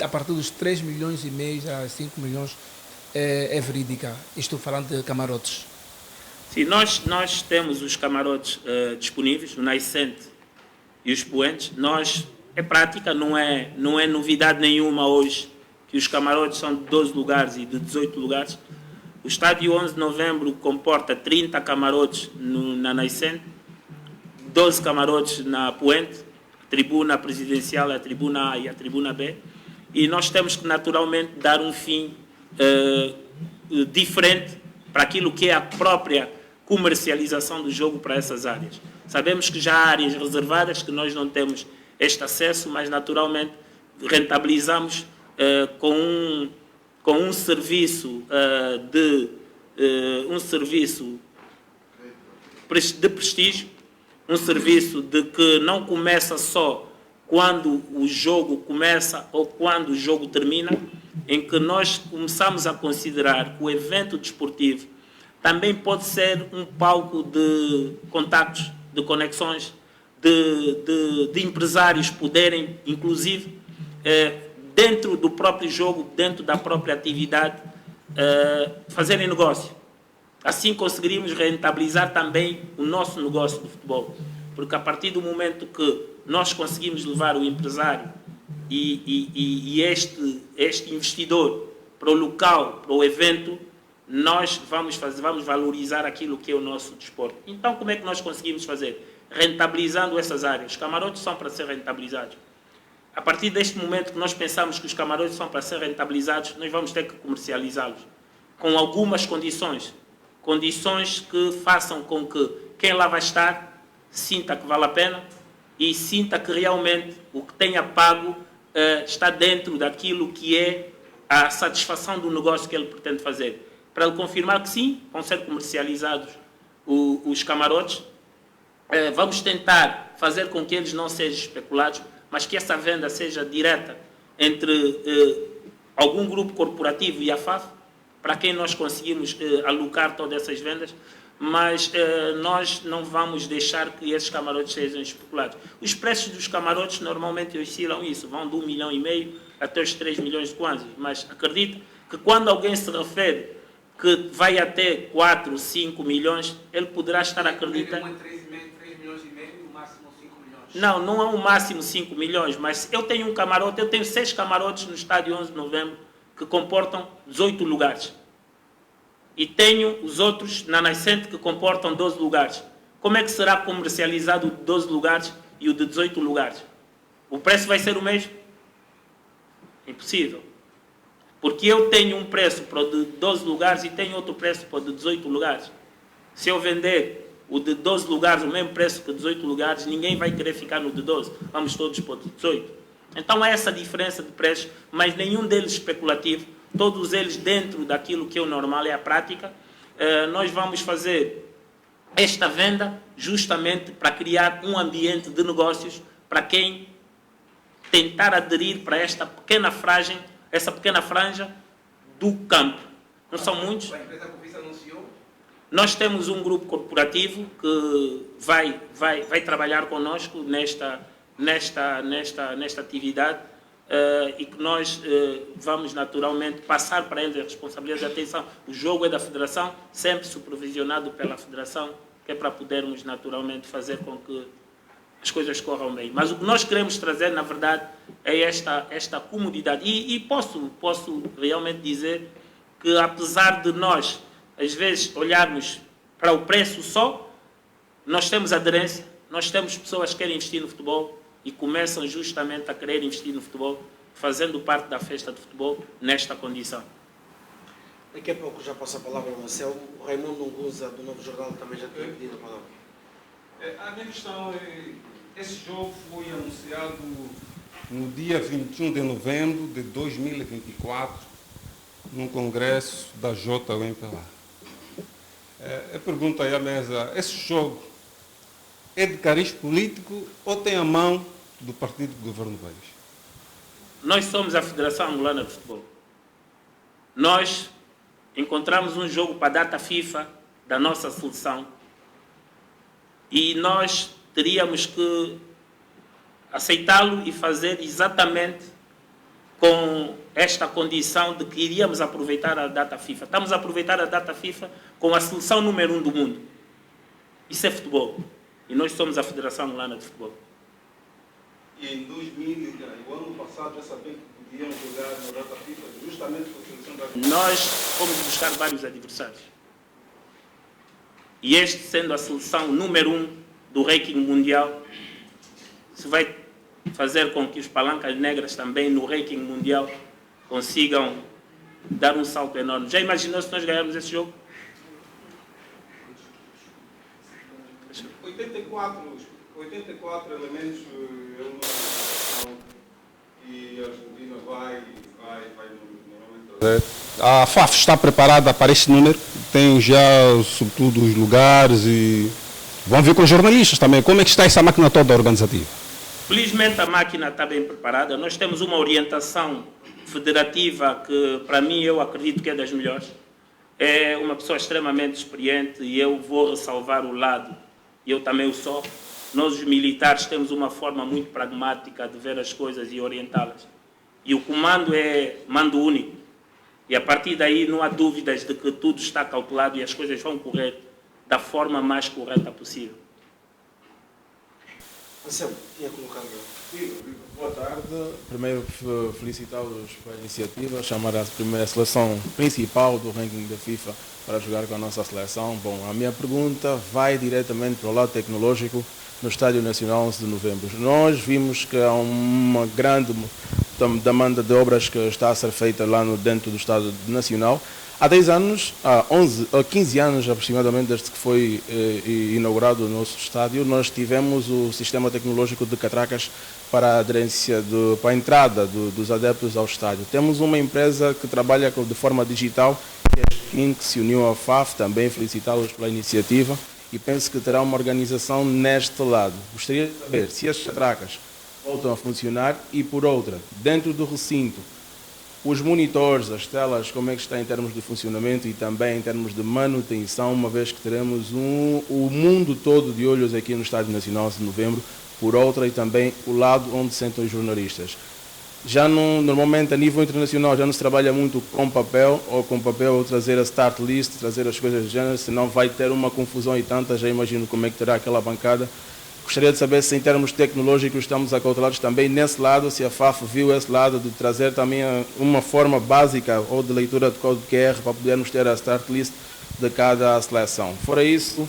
a partir dos 3 milhões e meio a 5 milhões, é verídica? Estou falando de camarotes. Sim, nós temos os camarotes disponíveis, o nascente e os poentes. É prática, não é novidade nenhuma hoje que os camarotes são de 12 lugares e de 18 lugares. O estádio 11 de novembro comporta 30 camarotes na nascente, 12 camarotes na poente, a tribuna presidencial, a tribuna A e a tribuna B, e nós temos que naturalmente dar um fim diferente para aquilo que é a própria comercialização do jogo para essas áreas. Sabemos que já há áreas reservadas que nós não temos este acesso, mas naturalmente rentabilizamos com com um serviço de prestígio, um serviço de que não começa só quando o jogo começa ou quando o jogo termina, em que nós começamos a considerar que o evento desportivo também pode ser um palco de contactos, de conexões, de empresários poderem, inclusive, dentro do próprio jogo, dentro da própria atividade, fazerem negócio. Assim conseguiríamos rentabilizar também o nosso negócio do futebol. Porque a partir do momento que nós conseguimos levar o empresário e este investidor para o local, para o evento, nós vamos valorizar aquilo que é o nosso desporto. Então, como é que nós conseguimos fazer? Rentabilizando essas áreas. Os camarotes são para ser rentabilizados. A partir deste momento que nós pensamos que os camarotes são para ser rentabilizados, nós vamos ter que comercializá-los com algumas condições. Condições que façam com que quem lá vai estar sinta que vale a pena e sinta que realmente o que tenha pago está dentro daquilo que é a satisfação do negócio que ele pretende fazer. Para ele confirmar que sim, vão ser comercializados os camarotes. Vamos tentar fazer com que eles não sejam especulados, mas que essa venda seja direta entre algum grupo corporativo e a FAF, para quem nós conseguimos alocar todas essas vendas, mas nós não vamos deixar que esses camarotes sejam especulados. Os preços dos camarotes normalmente oscilam isso, vão de 1,5 milhão até os 3 milhões de kwanzas, mas acredito que quando alguém se refere que vai até 4, 5 milhões, ele poderá estar acreditando... 3 milhões e meio, no máximo 5 milhões. Não, não é o máximo 5 milhões, mas eu tenho um camarote, eu tenho 6 camarotes no estádio 11 de novembro que comportam 18 lugares. E tenho os outros na Nascente que comportam 12 lugares. Como é que será comercializado o de 12 lugares e o de 18 lugares? O preço vai ser o mesmo? Impossível. Porque eu tenho um preço para o de 12 lugares e tenho outro preço para o de 18 lugares. Se eu vender o de 12 lugares, o mesmo preço que 18 lugares, ninguém vai querer ficar no de 12. Vamos todos para o de 18. Então há essa diferença de preços, mas nenhum deles especulativo. Todos eles dentro daquilo que é o normal, é a prática. Nós vamos fazer esta venda justamente para criar um ambiente de negócios para quem tentar aderir para esta pequena franja do campo. Não são muitos. A empresa que o anunciou? Nós temos um grupo corporativo que vai trabalhar conosco nesta atividade e que nós vamos naturalmente passar para eles a responsabilidade de atenção. O jogo é da Federação, sempre supervisionado pela Federação, que é para podermos naturalmente fazer com que as coisas corram bem. Mas o que nós queremos trazer, na verdade, é esta comodidade. E posso realmente dizer que, apesar de nós, às vezes, olharmos para o preço só, nós temos aderência, nós temos pessoas que querem investir no futebol e começam justamente a querer investir no futebol, fazendo parte da festa de futebol nesta condição. Daqui a pouco já passa a palavra ao Marcelo. O Raimundo Unguza, do Novo Jornal, também já tinha pedido a palavra. A minha questão é, esse jogo foi anunciado no dia 21 de novembro de 2024, num congresso da JUMPLA. Eu pergunto aí à mesa, esse jogo é de cariz político ou tem a mão do partido do governo Veias? Nós somos a Federação Angolana de Futebol. Nós encontramos um jogo para a data FIFA da nossa seleção e nós teríamos que aceitá-lo e fazer exatamente com esta condição de que iríamos aproveitar a data FIFA. Estamos a aproveitar a data FIFA com a seleção número 1 do mundo. Isso é futebol. E nós somos a Federação Angolana de Futebol. E em 2000, o ano passado, já sabia que podiam jogar na data FIFA justamente com a seleção da... Nós fomos buscar vários adversários. E este sendo a seleção número 1 do ranking mundial, se vai fazer com que os palancas negras também no ranking mundial consigam dar um salto enorme. Já imaginou se nós ganharmos esse jogo? 84 elementos é uma seleção e a Argentina vai normalmente A FAF está preparada para este número? Tem já, sobretudo, os lugares e vão vir com jornalistas também. Como é que está essa máquina toda organizativa? Felizmente a máquina está bem preparada. Nós temos uma orientação federativa que, para mim, eu acredito que é das melhores. É uma pessoa extremamente experiente e eu vou ressalvar o lado, e eu também o sou. Nós, os militares, temos uma forma muito pragmática de ver as coisas e orientá-las. E o comando é mando único. E a partir daí não há dúvidas de que tudo está calculado e as coisas vão correr da forma mais correta possível. Anselmo, tinha colocado... Boa tarde. Primeiro, felicitá-los pela iniciativa, chamar a primeira seleção principal do ranking da FIFA para jogar com a nossa seleção. Bom, a minha pergunta vai diretamente para o lado tecnológico no Estádio Nacional 11 de novembro. Nós vimos que há uma grande demanda de obras que está a ser feita lá dentro do Estádio Nacional. Há 10 anos, há 15 anos aproximadamente, desde que foi inaugurado o nosso estádio, nós tivemos o sistema tecnológico de catracas para a aderência, para a entrada dos adeptos ao estádio. Temos uma empresa que trabalha de forma digital, que é a Shekin, que se uniu à FAF, também felicitá-los pela iniciativa, e penso que terá uma organização neste lado. Gostaria de saber se as catracas voltam a funcionar e, por outra, dentro do recinto, os monitores, as telas, como é que está em termos de funcionamento e também em termos de manutenção, uma vez que teremos o mundo todo de olhos aqui no Estádio Nacional de novembro, por outra, e também o lado onde sentam os jornalistas. Já normalmente a nível internacional já não se trabalha muito com papel ou trazer a start list, trazer as coisas do gênero, senão vai ter uma confusão e tanta, já imagino como é que terá aquela bancada. Gostaria de saber se em termos tecnológicos estamos acautelados também nesse lado, se a FAF viu esse lado de trazer também uma forma básica ou de leitura de código QR para podermos ter a start list de cada seleção. Fora isso,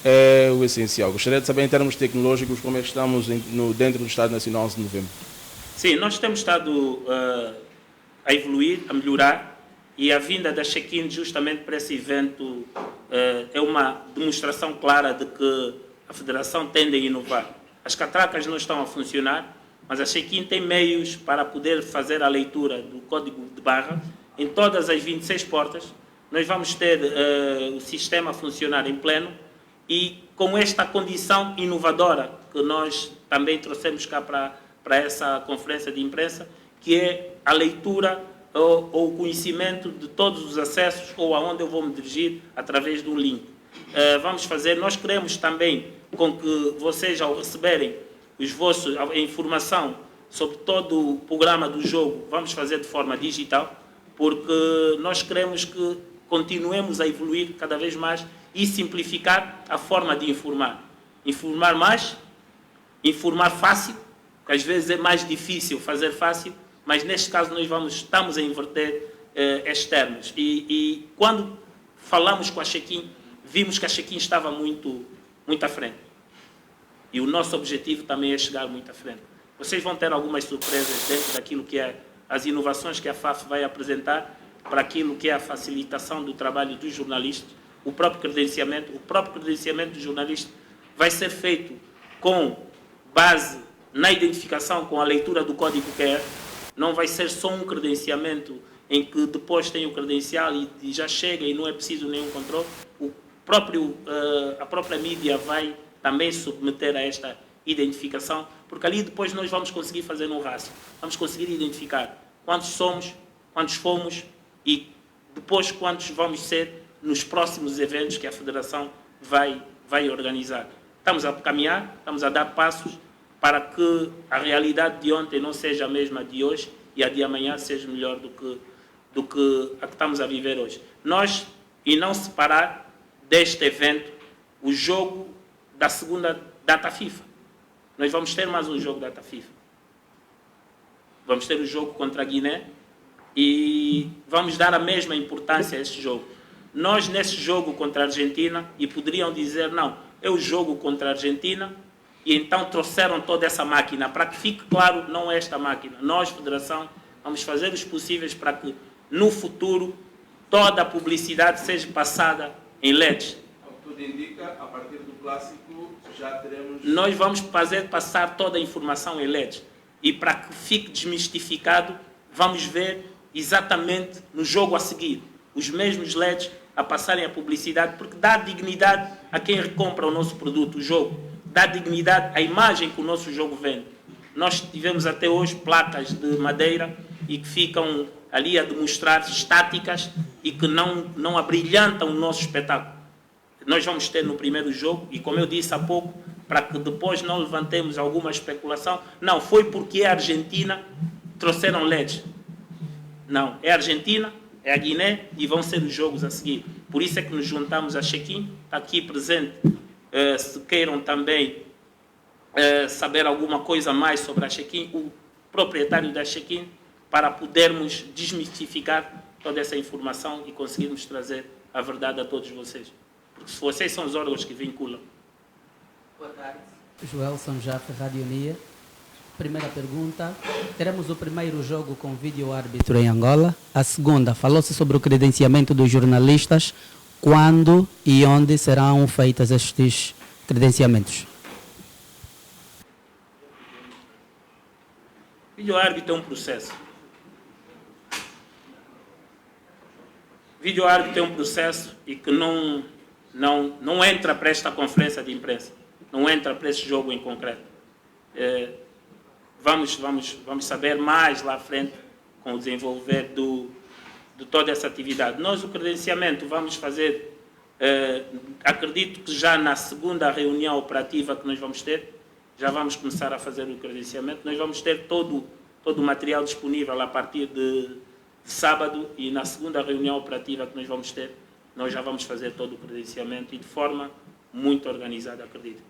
é o essencial. Gostaria de saber em termos tecnológicos como é que estamos dentro do Estádio Nacional de novembro. Sim, nós temos estado a evoluir, a melhorar, e a vinda da Shekin justamente para esse evento é uma demonstração clara de que a Federação tende a inovar. As catracas não estão a funcionar, mas a Shekin tem meios para poder fazer a leitura do código de barra em todas as 26 portas. Nós vamos ter o sistema a funcionar em pleno e com esta condição inovadora que nós também trouxemos cá para essa conferência de imprensa, que é a leitura ou o conhecimento de todos os acessos ou aonde eu vou me dirigir através de um link. Vamos fazer, nós queremos também com que vocês, ao receberem a informação sobre todo o programa do jogo, vamos fazer de forma digital, porque nós queremos que continuemos a evoluir cada vez mais e simplificar a forma de informar. Informar mais, informar fácil, que às vezes é mais difícil fazer fácil, mas neste caso nós estamos a inverter estes termos. E quando falamos com a Shekin, vimos que a Shekin estava muito à frente. E o nosso objetivo também é chegar muito à frente. Vocês vão ter algumas surpresas dentro daquilo que é as inovações que a FAF vai apresentar para aquilo que é a facilitação do trabalho dos jornalistas, o próprio credenciamento do jornalista vai ser feito com base na identificação, com a leitura do código QR. Não vai ser só um credenciamento em que depois tem o credencial e já chega e não é preciso nenhum controle. A própria mídia vai também submeter a esta identificação, porque ali depois nós vamos conseguir fazer um rácio. Vamos conseguir identificar quantos somos, quantos fomos e depois quantos vamos ser nos próximos eventos que a Federação vai organizar. Estamos a caminhar, estamos a dar passos para que a realidade de ontem não seja a mesma de hoje e a de amanhã seja melhor do que a que estamos a viver hoje. Nós, e não separar deste evento o jogo da segunda data FIFA. Nós vamos ter mais um jogo data FIFA. Vamos ter o jogo contra a Guiné e vamos dar a mesma importância a este jogo. Nós, nesse jogo contra a Argentina, e poderiam dizer, não, é o jogo contra a Argentina, e então trouxeram toda essa máquina. Para que fique claro, não é esta máquina. Nós, Federação, vamos fazer os possíveis para que, no futuro, toda a publicidade seja passada em LEDs. Tudo indica, a partir do clássico, já teremos... Nós vamos fazer passar toda a informação em LEDs. E para que fique desmistificado, vamos ver exatamente no jogo a seguir. Os mesmos LEDs a passarem a publicidade, porque dá dignidade a quem recompra o nosso produto, o jogo. Dá dignidade à imagem que o nosso jogo vende. Nós tivemos até hoje placas de madeira e que ficam ali a demonstrar estáticas e que não abrilhantam o nosso espetáculo. Nós vamos ter no primeiro jogo, e como eu disse há pouco, para que depois não levantemos alguma especulação, não, foi porque a Argentina trouxeram LEDs. Não, é a Argentina, é a Guiné e vão ser os jogos a seguir. Por isso é que nos juntamos a Check-in, está aqui presente, se queiram também saber alguma coisa mais sobre a Check-in, o proprietário da Check-in, para podermos desmistificar toda essa informação e conseguirmos trazer a verdade a todos vocês. Porque se vocês são os órgãos que vinculam. Boa tarde. Joelson Jaffe, Rádio Nia. Primeira pergunta. Teremos o primeiro jogo com vídeo-árbitro em Angola. A segunda, falou-se sobre o credenciamento dos jornalistas. Quando e onde serão feitos estes credenciamentos? Vídeo-árbitro é um processo. Vídeo-árbitro é um processo e que não entra para esta conferência de imprensa. Não entra para esse jogo em concreto. Vamos saber mais lá à frente com o desenvolver de toda essa atividade. Nós o credenciamento vamos fazer, acredito que já na segunda reunião operativa que nós vamos ter, já vamos começar a fazer o credenciamento. Nós vamos ter todo o material disponível a partir de sábado, e na segunda reunião operativa que nós vamos ter, nós já vamos fazer todo o credenciamento e de forma muito organizada, acredito.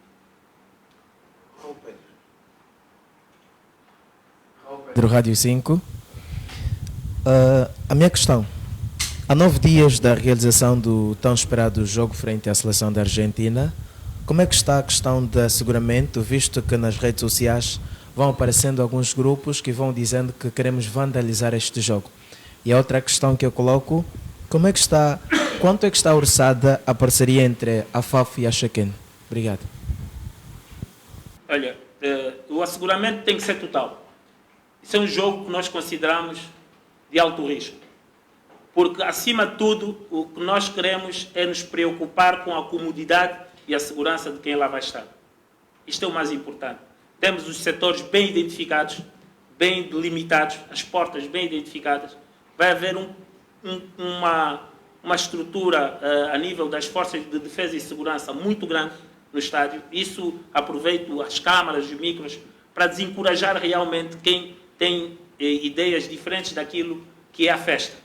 Pedro Rádio 5. A minha questão, há 9 dias da realização do tão esperado jogo frente à seleção da Argentina, como é que está a questão de asseguramento, visto que nas redes sociais vão aparecendo alguns grupos que vão dizendo que queremos vandalizar este jogo? E a outra questão que eu coloco, quanto é que está orçada a parceria entre a FAF e a Check-in? Obrigado. Olha, o asseguramento tem que ser total. Isso é um jogo que nós consideramos de alto risco. Porque, acima de tudo, o que nós queremos é nos preocupar com a comodidade e a segurança de quem lá vai estar. Isto é o mais importante. Temos os setores bem identificados, bem delimitados, as portas bem identificadas. Vai haver uma estrutura a nível das forças de defesa e segurança muito grande no estádio. Isso aproveito as câmaras, os micros, para desencorajar realmente quem tem ideias diferentes daquilo que é a festa.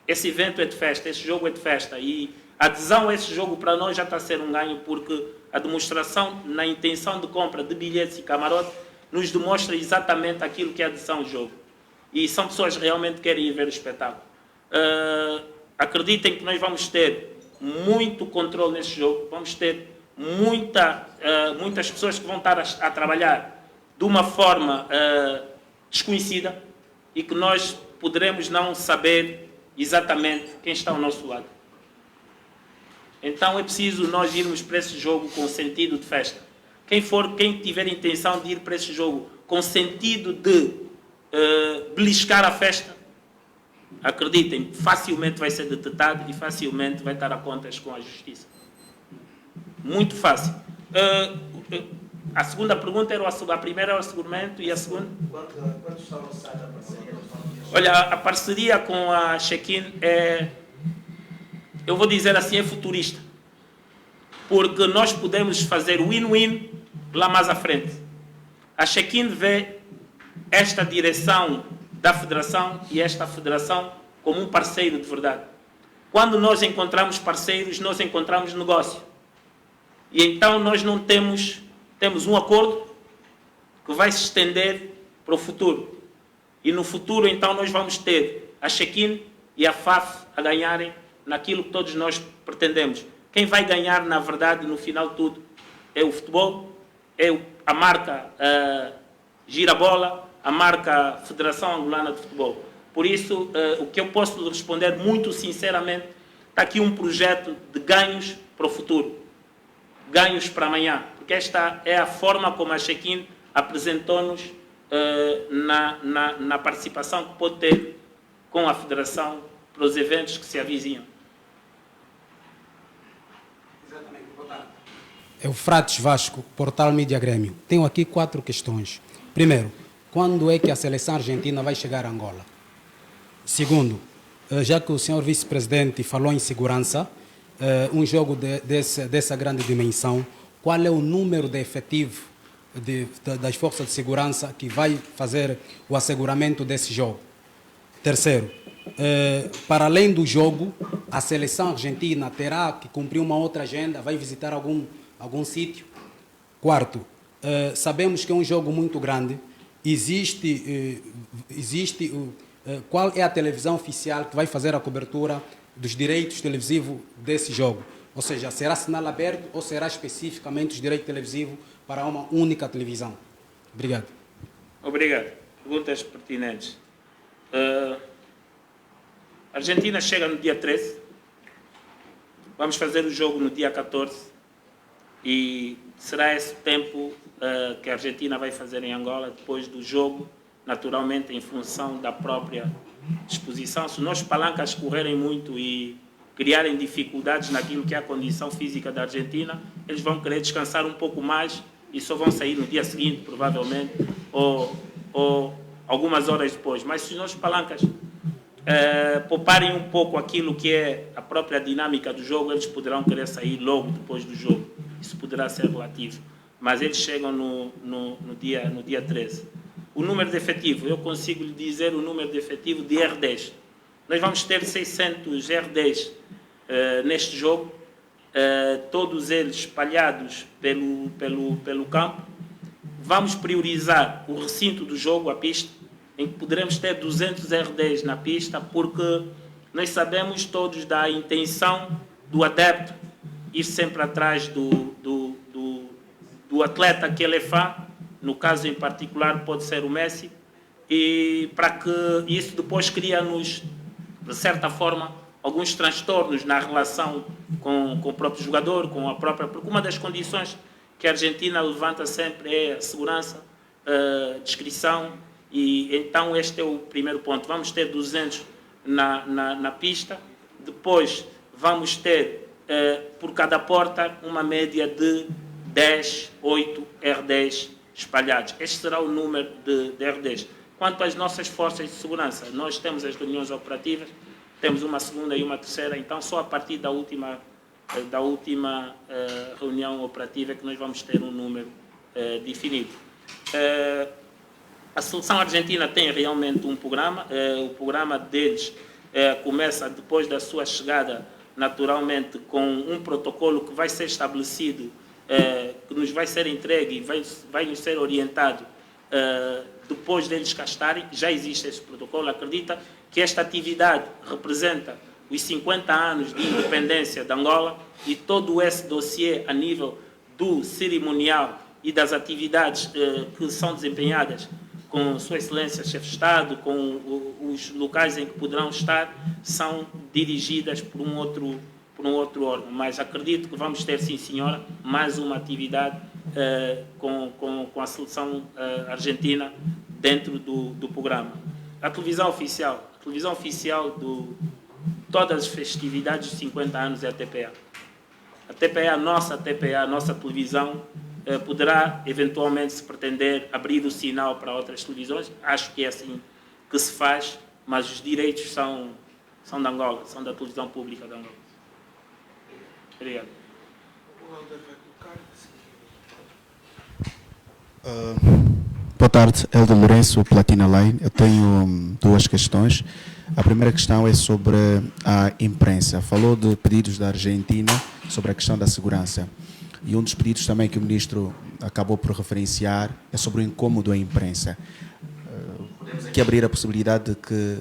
Esse evento é de festa, esse jogo é de festa, e a adesão a esse jogo para nós já está a ser um ganho, porque a demonstração na intenção de compra de bilhetes e camarote nos demonstra exatamente aquilo que é a adesão ao jogo. E são pessoas que realmente querem ir ver o espetáculo. Acreditem que nós vamos ter muito controle nesse jogo, vamos ter muitas pessoas que vão estar a trabalhar de uma forma desconhecida e que nós poderemos não saber exatamente quem está ao nosso lado. Então é preciso nós irmos para esse jogo com sentido de festa. Quem tiver intenção de ir para esse jogo com sentido de beliscar a festa, acreditem, facilmente vai ser detectado e facilmente vai estar a contas com a justiça. Muito fácil. A segunda pergunta era a primeira era o asseguramento e a segunda? Quanto está orçada a parceria? Olha, a parceria com a Check-in eu vou dizer assim, é futurista. Porque nós podemos fazer win-win lá mais à frente. A Check-in vê esta direção da federação e esta federação como um parceiro de verdade. Quando nós encontramos parceiros, nós encontramos negócio. E então nós não temos um acordo que vai se estender para o futuro. E no futuro, então, nós vamos ter a Check-in e a FAF a ganharem naquilo que todos nós pretendemos. Quem vai ganhar, na verdade, no final de tudo, é o futebol, é a marca Girabola, a marca Federação Angolana de Futebol. Por isso, o que eu posso responder muito sinceramente, está aqui um projeto de ganhos para o futuro, ganhos para amanhã, porque esta é a forma como a Check-in apresentou-nos na participação que pode ter com a Federação para os eventos que se avizinham. Exatamente. Boa tarde. Eufrates Vasco, Portal Mídia Grêmio. Tenho aqui 4 questões. Primeiro, quando é que a seleção argentina vai chegar a Angola? Segundo, já que o senhor vice-presidente falou em segurança, um jogo dessa grande dimensão, qual é o número de efetivo das forças de segurança que vai fazer o asseguramento desse jogo? Terceiro, para além do jogo, a seleção argentina terá que cumprir uma outra agenda, vai visitar algum sítio? Quarto, sabemos que é um jogo muito grande, qual é a televisão oficial que vai fazer a cobertura dos direitos televisivos desse jogo? Ou seja, será sinal aberto ou será especificamente os direitos televisivos para uma única televisão? Obrigado. Obrigado. Perguntas pertinentes. A Argentina chega no dia 13. Vamos fazer o jogo no dia 14. E será esse tempo que a Argentina vai fazer em Angola depois do jogo, naturalmente em função da própria disposição. Se nós palancas correrem muito e criarem dificuldades naquilo que é a condição física da Argentina, eles vão querer descansar um pouco mais e só vão sair no dia seguinte, provavelmente, ou algumas horas depois. Mas se nós palancas pouparem um pouco aquilo que é a própria dinâmica do jogo, eles poderão querer sair logo depois do jogo. Isso poderá ser relativo. Mas eles chegam no dia 13. O número de efetivo, eu consigo lhe dizer o número de efetivo de R10. Nós vamos ter 600 R10 neste jogo, todos eles espalhados pelo campo. Vamos priorizar o recinto do jogo, a pista, em que poderemos ter 200 R10 na pista, porque nós sabemos todos da intenção do adepto ir sempre atrás do atleta que ele é fã. No caso em particular pode ser o Messi, e para que isso depois cria-nos, de certa forma, alguns transtornos na relação com o próprio jogador, com a própria... Porque uma das condições que a Argentina levanta sempre é a segurança, a discrição, e então este é o primeiro ponto. Vamos ter 200 na pista, depois vamos ter, por cada porta, uma média de 10, 8 R10 espalhados. Este será o número de R10. Quanto às nossas forças de segurança, nós temos as reuniões operativas, temos uma segunda e uma terceira, então só a partir da última reunião operativa é que nós vamos ter um número definido. A seleção argentina tem realmente um programa, o programa deles começa depois da sua chegada, naturalmente, com um protocolo que vai ser estabelecido, que nos vai ser entregue e vai nos ser orientado depois deles cá estarem. Já existe esse protocolo. Acredita que esta atividade representa os 50 anos de independência de Angola, e todo esse dossiê a nível do cerimonial e das atividades que são desempenhadas com Sua Excelência Chefe de Estado, com os locais em que poderão estar, são dirigidas por um outro órgão. Mas acredito que vamos ter, sim senhora, mais uma atividade com a seleção argentina dentro do programa. A televisão oficial de todas as festividades de 50 anos é a TPA. A TPA, a nossa televisão, poderá eventualmente, se pretender, abrir o sinal para outras televisões. Acho que é assim que se faz, mas os direitos são de Angola, são da televisão pública de Angola. Obrigado. Boa tarde, Helder Lourenço, Platina Line. Eu tenho duas questões. A primeira questão é sobre a imprensa. Falou de pedidos da Argentina sobre a questão da segurança. E um dos pedidos também que o ministro acabou por referenciar é sobre o incômodo à imprensa. Podemos aqui abrir a possibilidade de que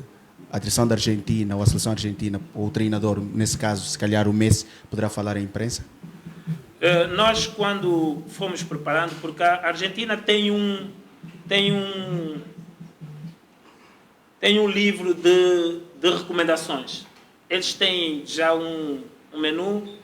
a direção da Argentina, ou a seleção argentina, ou o treinador, nesse caso, se calhar o Messi, poderá falar à imprensa? Nós, quando fomos preparando, porque a Argentina tem um livro de recomendações. Eles têm já um menu,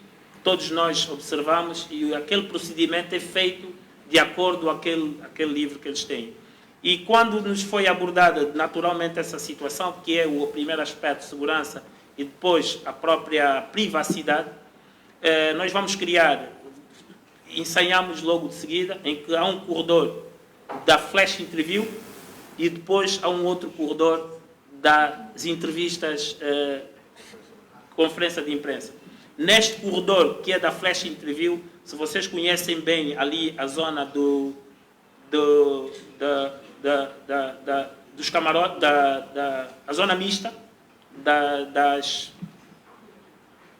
todos nós observamos, e aquele procedimento é feito de acordo com aquele livro que eles têm. E quando nos foi abordada naturalmente essa situação, que é o primeiro aspecto de segurança e depois a própria privacidade, nós vamos criar, ensaiamos logo de seguida, em que há um corredor da flash interview e depois há um outro corredor das entrevistas, conferência de imprensa. Neste corredor, que é da flash interview, se vocês conhecem bem ali a zona dos camarotes, a zona mista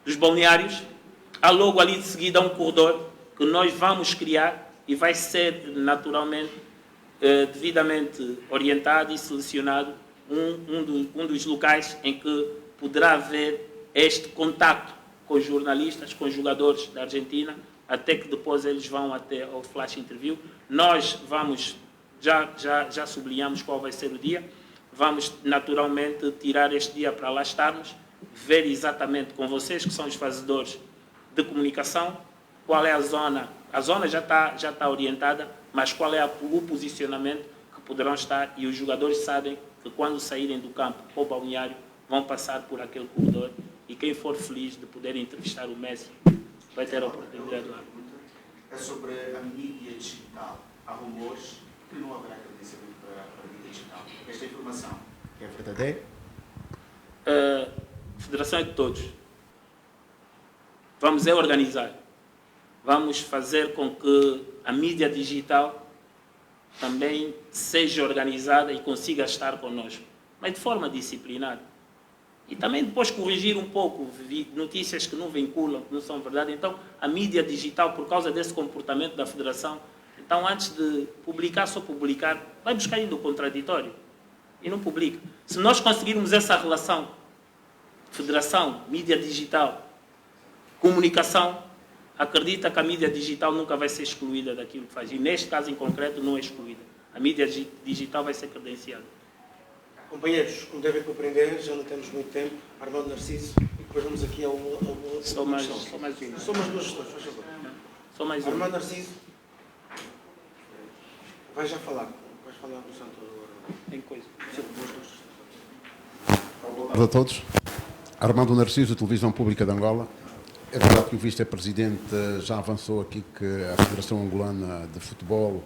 dos balneários, há logo ali de seguida um corredor que nós vamos criar e vai ser naturalmente devidamente orientado e selecionado um dos locais em que poderá haver este contacto com os jornalistas, com os jogadores da Argentina, até que depois eles vão até ao flash interview. Nós vamos, já sublinhamos qual vai ser o dia, vamos naturalmente tirar este dia para lá estarmos, ver exatamente com vocês, que são os fazedores de comunicação, qual é a zona já está orientada, mas qual é o posicionamento que poderão estar, e os jogadores sabem que quando saírem do campo ou balneário vão passar por aquele corredor, e quem for feliz de poder entrevistar o Messi vai ter a oportunidade lá. É sobre a mídia digital. Há rumores que não haverá credenciamento para a mídia digital. Esta informação é verdadeira? A federação é de todos. Vamos organizar. Vamos fazer com que a mídia digital também seja organizada e consiga estar conosco, mas de forma disciplinada. E também depois corrigir um pouco notícias que não vinculam, que não são verdade. Então, a mídia digital, por causa desse comportamento da Federação, então antes de publicar, só publicar, vai buscar ainda o contraditório e não publica. Se nós conseguirmos essa relação, Federação, mídia digital, comunicação, acredita que a mídia digital nunca vai ser excluída daquilo que faz. E neste caso em concreto não é excluída. A mídia digital vai ser credenciada. Companheiros, como devem compreender, já não temos muito tempo. Armando Narciso, e depois vamos aqui a uma Só mais duas questões, faz favor. Só mais uma. Armando Narciso, vais falar do Santo Tem coisa. Boa tarde a todos. Armando Narciso, Televisão Pública de Angola. É verdade que o vice-presidente já avançou aqui que a Federação Angolana de Futebol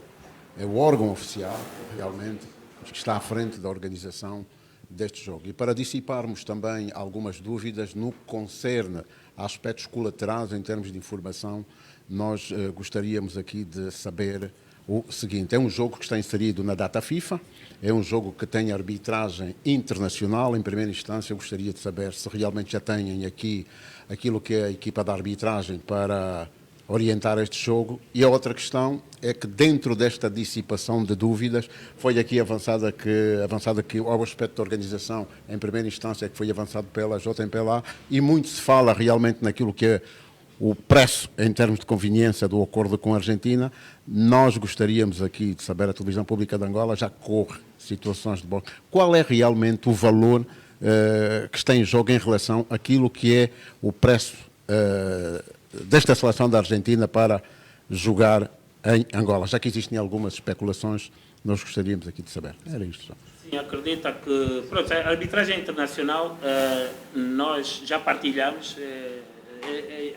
é o órgão oficial, realmente, que está à frente da organização deste jogo. E para dissiparmos também algumas dúvidas no que concerne a aspectos colaterais em termos de informação, nós gostaríamos aqui de saber o seguinte: é um jogo que está inserido na data FIFA, é um jogo que tem arbitragem internacional. Em primeira instância, eu gostaria de saber se realmente já têm aqui aquilo que é a equipa de arbitragem para orientar este jogo. E a outra questão é que dentro desta dissipação de dúvidas foi aqui avançada que ao aspecto da organização, em primeira instância, que foi avançado pela JMPLA, e muito se fala realmente naquilo que é o preço em termos de conveniência do acordo com a Argentina. Nós gostaríamos aqui de saber, a Televisão Pública de Angola já corre situações de bola, qual é realmente o valor que está em jogo em relação àquilo que é o preço desta seleção da Argentina para jogar em Angola, já que existem algumas especulações, nós gostaríamos aqui de saber. Era isto só. Sim, acredita que a arbitragem internacional nós já partilhamos,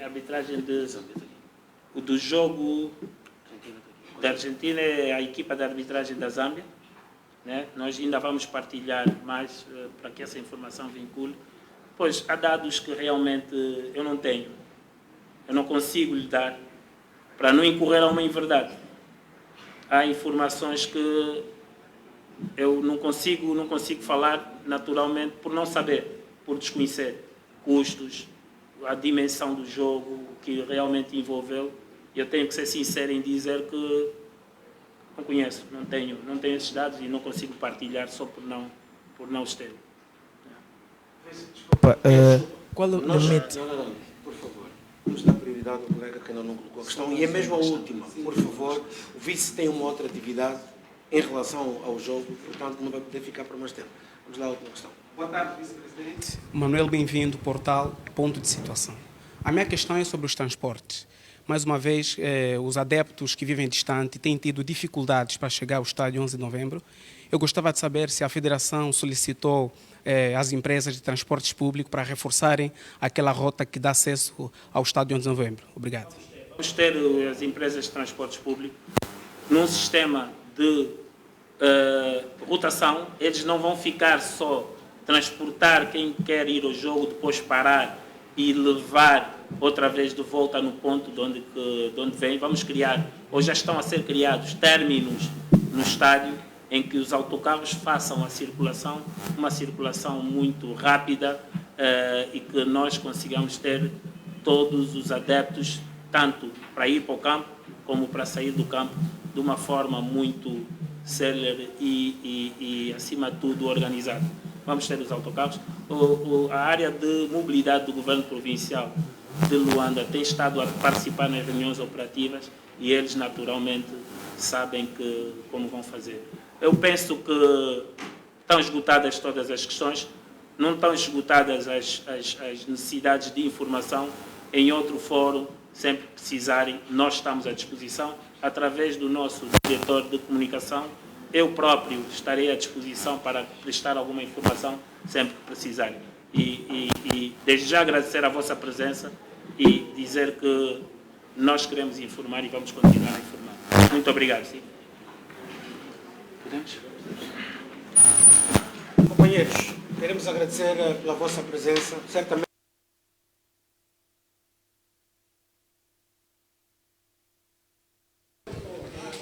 a arbitragem do jogo da Argentina é a equipa de arbitragem da Zâmbia, né? Nós ainda vamos partilhar mais para que essa informação vincule, pois há dados que realmente eu não tenho. Eu não consigo lhe dar, para não incorrer a uma inverdade. Há informações que eu não consigo falar naturalmente por não saber, por desconhecer custos, a dimensão do jogo, o que realmente envolveu. Eu tenho que ser sincero em dizer que não conheço, não tenho esses dados e não consigo partilhar só por não os ter. Desculpa, qual o limite? Por favor. Vamos dar prioridade ao colega que ainda não colocou a questão. E é mesmo a última, por favor. O vice tem uma outra atividade em relação ao jogo, portanto não vai poder ficar por mais tempo. Vamos lá à última questão. Boa tarde, vice-presidente. Manuel, bem-vindo, portal Ponto de Situação. A minha questão é sobre os transportes. mais uma vez, os adeptos que vivem distante têm tido dificuldades para chegar ao estádio 11 de novembro. Eu gostava de saber se a Federação solicitou às empresas de transportes públicos para reforçarem aquela rota que dá acesso ao estádio 11 de novembro. Obrigado. Vamos ter as empresas de transportes públicos num sistema de rotação. Eles não vão ficar só transportar quem quer ir ao jogo, depois parar e levar outra vez de volta no ponto de onde vem. Vamos criar, ou já estão a ser criados, términos no estádio em que os autocarros façam a circulação, uma circulação muito rápida e que nós consigamos ter todos os adeptos, tanto para ir para o campo como para sair do campo, de uma forma muito célere e acima de tudo, organizada. Vamos ter os autocarros. A área de mobilidade do governo provincial de Luanda tem estado a participar nas reuniões operativas e eles naturalmente sabem como vão fazer. Eu penso que estão esgotadas todas as questões, não estão esgotadas as necessidades de informação. Em outro fórum, sempre que precisarem, nós estamos à disposição. Através do nosso diretor de comunicação, eu próprio estarei à disposição para prestar alguma informação sempre que precisarem. E desde já agradecer a vossa presença e dizer que nós queremos informar e vamos continuar a informar. Muito obrigado. Sim. Podemos? Companheiros, queremos agradecer pela vossa presença. Certamente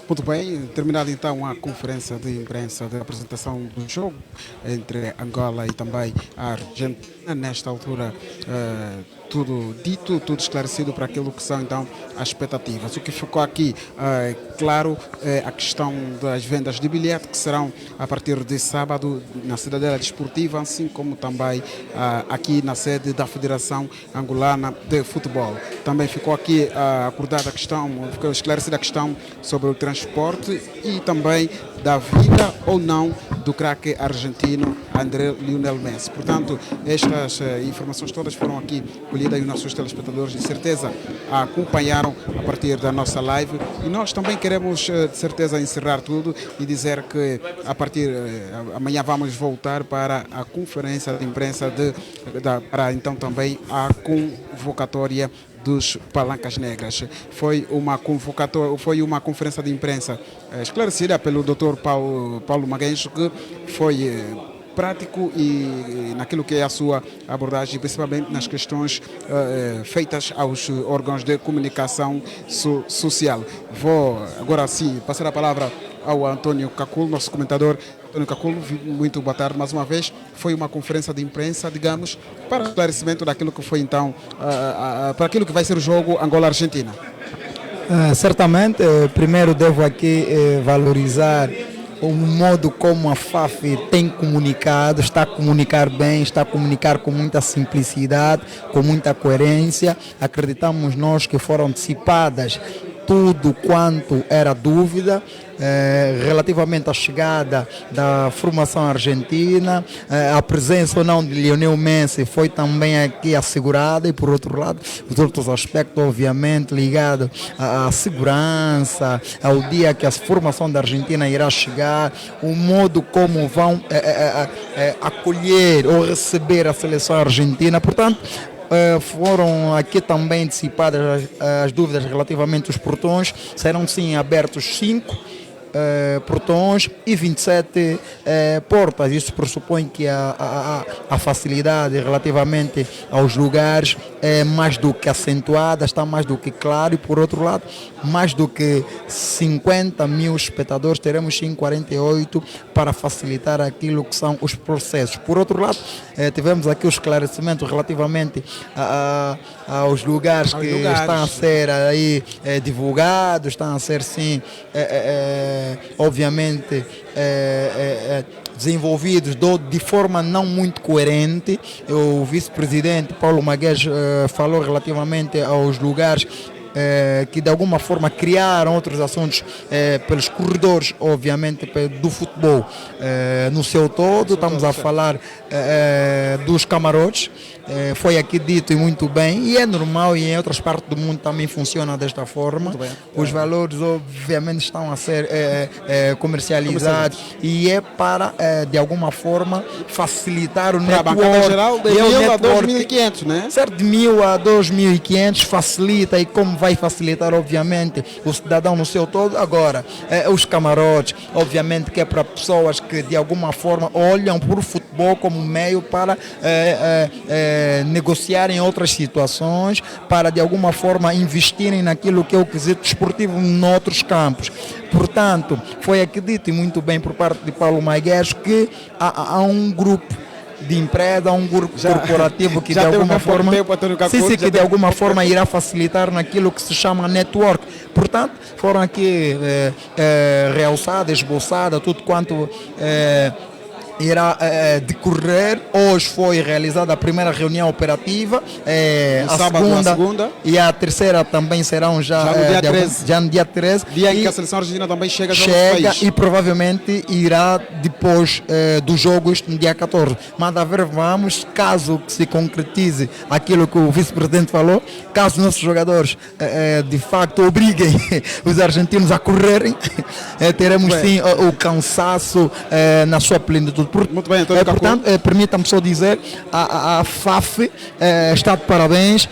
Muito bem, terminada então a conferência de imprensa de apresentação do jogo entre Angola e também a Argentina. Nesta altura, tudo dito, tudo esclarecido para aquilo que são então as expectativas. O que ficou aqui, claro, é a questão das vendas de bilhete, que serão a partir de sábado na Cidadela Desportiva, assim como também aqui na sede da Federação Angolana de Futebol. Também ficou aqui acordada a questão, ficou esclarecida a questão sobre o transporte e também da vinda ou não do craque argentino André Lionel Messi. Portanto, estas informações todas foram aqui colhidas e os nossos telespectadores de certeza acompanharam a partir da nossa live e nós também queremos de certeza encerrar tudo e dizer que a partir amanhã vamos voltar para a conferência de imprensa para então também a convocatória dos Palancas Negras. Foi uma conferência de imprensa esclarecida pelo Dr. Paulo Magalhães, que foi prático e naquilo que é a sua abordagem, principalmente nas questões feitas aos órgãos de comunicação social. Vou agora sim passar a palavra ao Antônio Caculo, nosso comentador. Antônio Caculo, muito boa tarde mais uma vez. Foi uma conferência de imprensa, digamos, para esclarecimento daquilo que foi então, para aquilo que vai ser o jogo Angola-Argentina. Certamente, primeiro devo aqui valorizar o modo como a FAF tem comunicado, está a comunicar bem, está a comunicar com muita simplicidade, com muita coerência. Acreditamos nós que foram dissipadas tudo quanto era dúvida relativamente à chegada da formação argentina, a presença ou não de Lionel Messi foi também aqui assegurada e por outro lado os outros aspectos obviamente ligados à segurança, ao dia que a formação da Argentina irá chegar, o modo como vão acolher ou receber a seleção argentina. Portanto, foram aqui também dissipadas as dúvidas relativamente aos portões. Serão sim abertos 5 portões e 27 portas. Isso pressupõe que a facilidade relativamente aos lugares é mais do que acentuada, está mais do que claro e por outro lado, mais do que 50 mil espectadores, teremos sim 48 para facilitar aquilo que são os processos. Por outro lado, tivemos aqui o esclarecimento relativamente aos lugares que estão a ser aí divulgados, estão a ser sim obviamente desenvolvidos de forma não muito coerente. O vice-presidente Paulo Magalhães falou relativamente aos lugares que de alguma forma criaram outros assuntos pelos corredores, obviamente, do futebol no seu todo. Estamos a falar dos camarotes. Foi aqui dito e muito bem, e é normal, e em outras partes do mundo também funciona desta forma. Os valores obviamente estão a ser comercializados e é para de alguma forma facilitar o network. A bancada geral de 1.000 a 2.500, né? Certo, de 1.000 a 2.500 facilita, e como vai facilitar obviamente o cidadão no seu todo. Agora, os camarotes, obviamente que é para pessoas que de alguma forma olham para o futebol como meio para negociarem outras situações, para de alguma forma investirem naquilo que é o quesito desportivo noutros campos. Portanto, foi aqui dito e muito bem por parte de Paulo Maigueres que há um grupo de empresa, um grupo corporativo que de alguma forma que de alguma forma irá facilitar naquilo que se chama network. Portanto, foram aqui realçadas, esboçadas, tudo quanto irá decorrer. Hoje foi realizada a primeira reunião operativa, a segunda e a terceira também serão já no dia 13. Dia em que a seleção argentina também chega ao país. E provavelmente irá depois do jogo, isto no dia 14. Mas a ver, vamos, caso se concretize aquilo que o vice-presidente falou, caso nossos jogadores de facto obriguem os argentinos a correrem, teremos sim o cansaço na sua plenitude. Muito bem, portanto, permita-me só dizer, a FAF está de parabéns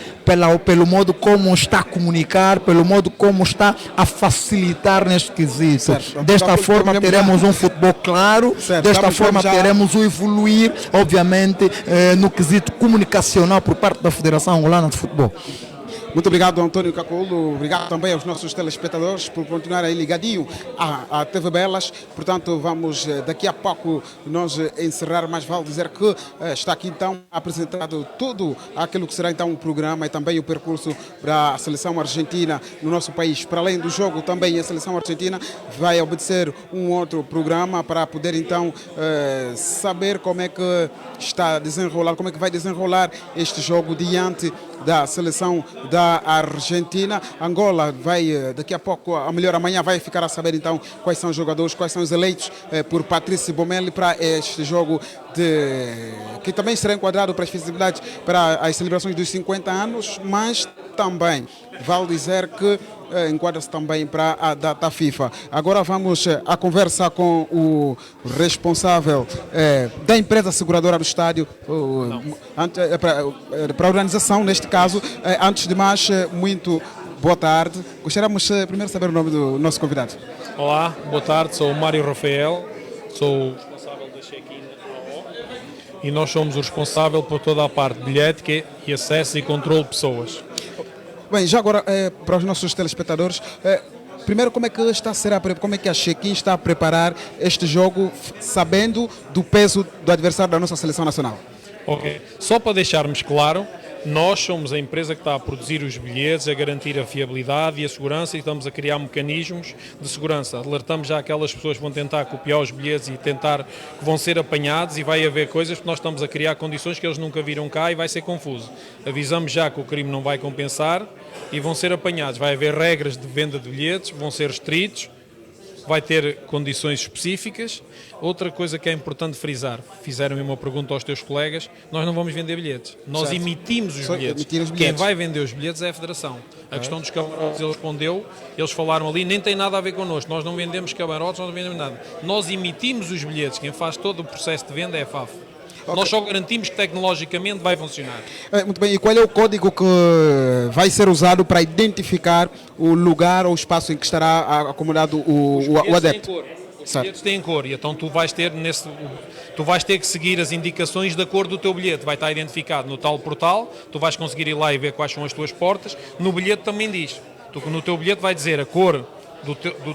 pelo modo como está a comunicar, pelo modo como está a facilitar neste quesito. Certo. Desta forma teremos um futebol claro, desta forma teremos o evoluir, obviamente, no quesito comunicacional por parte da Federação Angolana de Futebol. Muito obrigado, António Caculo. Obrigado também aos nossos telespectadores por continuar aí ligadinho à TV Belas. Portanto, vamos daqui a pouco nós encerrar, mas vale dizer que está aqui então apresentado tudo aquilo que será então o programa e também o percurso para a seleção argentina no nosso país. Para além do jogo, também a seleção argentina vai obedecer um outro programa para poder então saber como é que está a desenrolar, como é que vai desenrolar este jogo diante da seleção da Argentina. Angola vai daqui a pouco, a melhor amanhã, vai ficar a saber então quais são os jogadores, quais são os eleitos por Patrício Bomelli para este jogo que também será enquadrado para as festividades, para as celebrações dos 50 anos, mas também vale dizer que enquadra-se também para a data FIFA. Agora vamos à conversa com o responsável da empresa seguradora do estádio, para a organização, neste caso. Antes de mais, muito boa tarde. Gostaríamos primeiro de saber o nome do nosso convidado. Olá, boa tarde, sou o Mário Rafael, sou o responsável da check-in e nós somos o responsável por toda a parte de bilhética e acesso e controle de pessoas. Bem, já agora para os nossos telespectadores, primeiro como é que como é que a check-in está a preparar este jogo, sabendo do peso do adversário da nossa seleção nacional? Ok, só para deixarmos claro, nós somos a empresa que está a produzir os bilhetes, a garantir a fiabilidade e a segurança, e estamos a criar mecanismos de segurança. Alertamos já aquelas pessoas que vão tentar copiar os bilhetes e tentar que vão ser apanhados, e vai haver coisas que nós estamos a criar condições que eles nunca viram cá e vai ser confuso. Avisamos já que o crime não vai compensar e vão ser apanhados. Vai haver regras de venda de bilhetes, vão ser restritos, vai ter condições específicas. Outra coisa que é importante frisar, fizeram uma pergunta aos teus colegas, nós não vamos vender bilhetes, nós emitimos os bilhetes. Quem vai vender os bilhetes é a Federação. A questão dos camarotes, ele respondeu, eles falaram ali, nem tem nada a ver connosco, nós não vendemos camarotes, nós não vendemos nada. Nós emitimos os bilhetes, quem faz todo o processo de venda é a FAF. Okay. Nós só garantimos que tecnologicamente vai funcionar. Muito bem, e qual é o código que vai ser usado para identificar o lugar ou o espaço em que estará acomodado o adepto? Os bilhetes têm cor, e então tu vais ter que seguir as indicações da cor do teu bilhete. Vai estar identificado no tal portal, tu vais conseguir ir lá e ver quais são as tuas portas. No bilhete também diz. No teu bilhete vai dizer a cor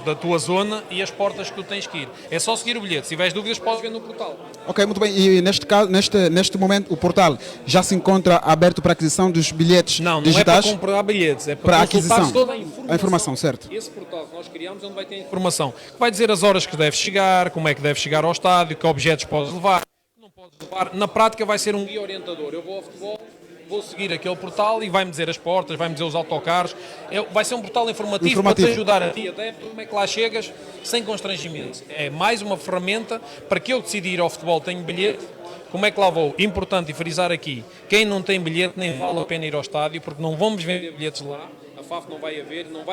da tua zona e as portas que tu tens que ir. É só seguir o bilhete. Se tiveres dúvidas, podes ver no portal. Ok, muito bem. E neste caso, neste momento, o portal já se encontra aberto para a aquisição dos bilhetes digitais? Não é para comprar bilhetes, é para aquisição. Toda a informação, certo? Esse portal que nós criamos é onde vai ter informação. Vai dizer as horas que deves chegar, como é que deves chegar ao estádio, que objetos podes levar, não podes levar. Na prática vai ser um guia orientador. Eu vou ao futebol, vou seguir aquele portal e vai-me dizer as portas, vai-me dizer os autocarros. Vai ser um portal informativo para te ajudar a ti, até como é que lá chegas sem constrangimento. É mais uma ferramenta para que eu decida ir ao futebol, tenho bilhete. Como é que lá vou? Importante e frisar aqui, quem não tem bilhete nem vale a pena ir ao estádio, porque não vamos vender bilhetes lá, a FAF não vai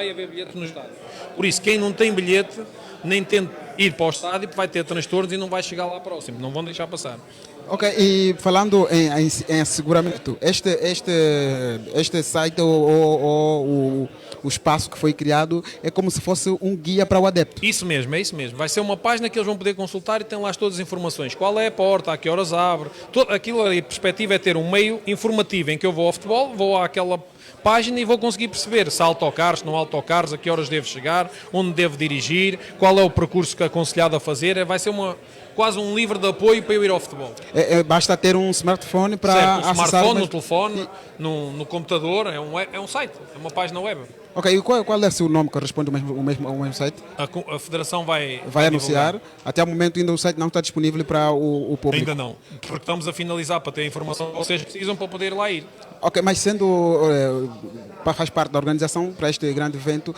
haver bilhetes no estádio. Por isso, quem não tem bilhete, nem tente ir para o estádio, vai ter transtornos e não vai chegar lá próximo, não vão deixar passar. Ok, e falando em asseguramento, este site ou o espaço que foi criado é como se fosse um guia para o adepto. Isso mesmo, é isso mesmo. Vai ser uma página que eles vão poder consultar e tem lá todas as informações. Qual é a porta, a que horas abre. Aquilo ali, a perspectiva é ter um meio informativo em que eu vou ao futebol, vou àquela página e vou conseguir perceber se há autocarros, se não há autocarros, a que horas devo chegar, onde devo dirigir, qual é o percurso que é aconselhado a fazer. Vai ser quase um livro de apoio para eu ir ao futebol. Basta ter um smartphone para acessar... Um smartphone, no telefone, no computador, é um site, é uma página web. Ok, e qual é o nome que corresponde ao mesmo site? A Federação vai anunciar. divulgar. Até o momento ainda o site não está disponível para o público. Ainda não, porque estamos a finalizar para ter a informação que vocês precisam para poder lá ir. Ok, mas faz parte da organização para este grande evento...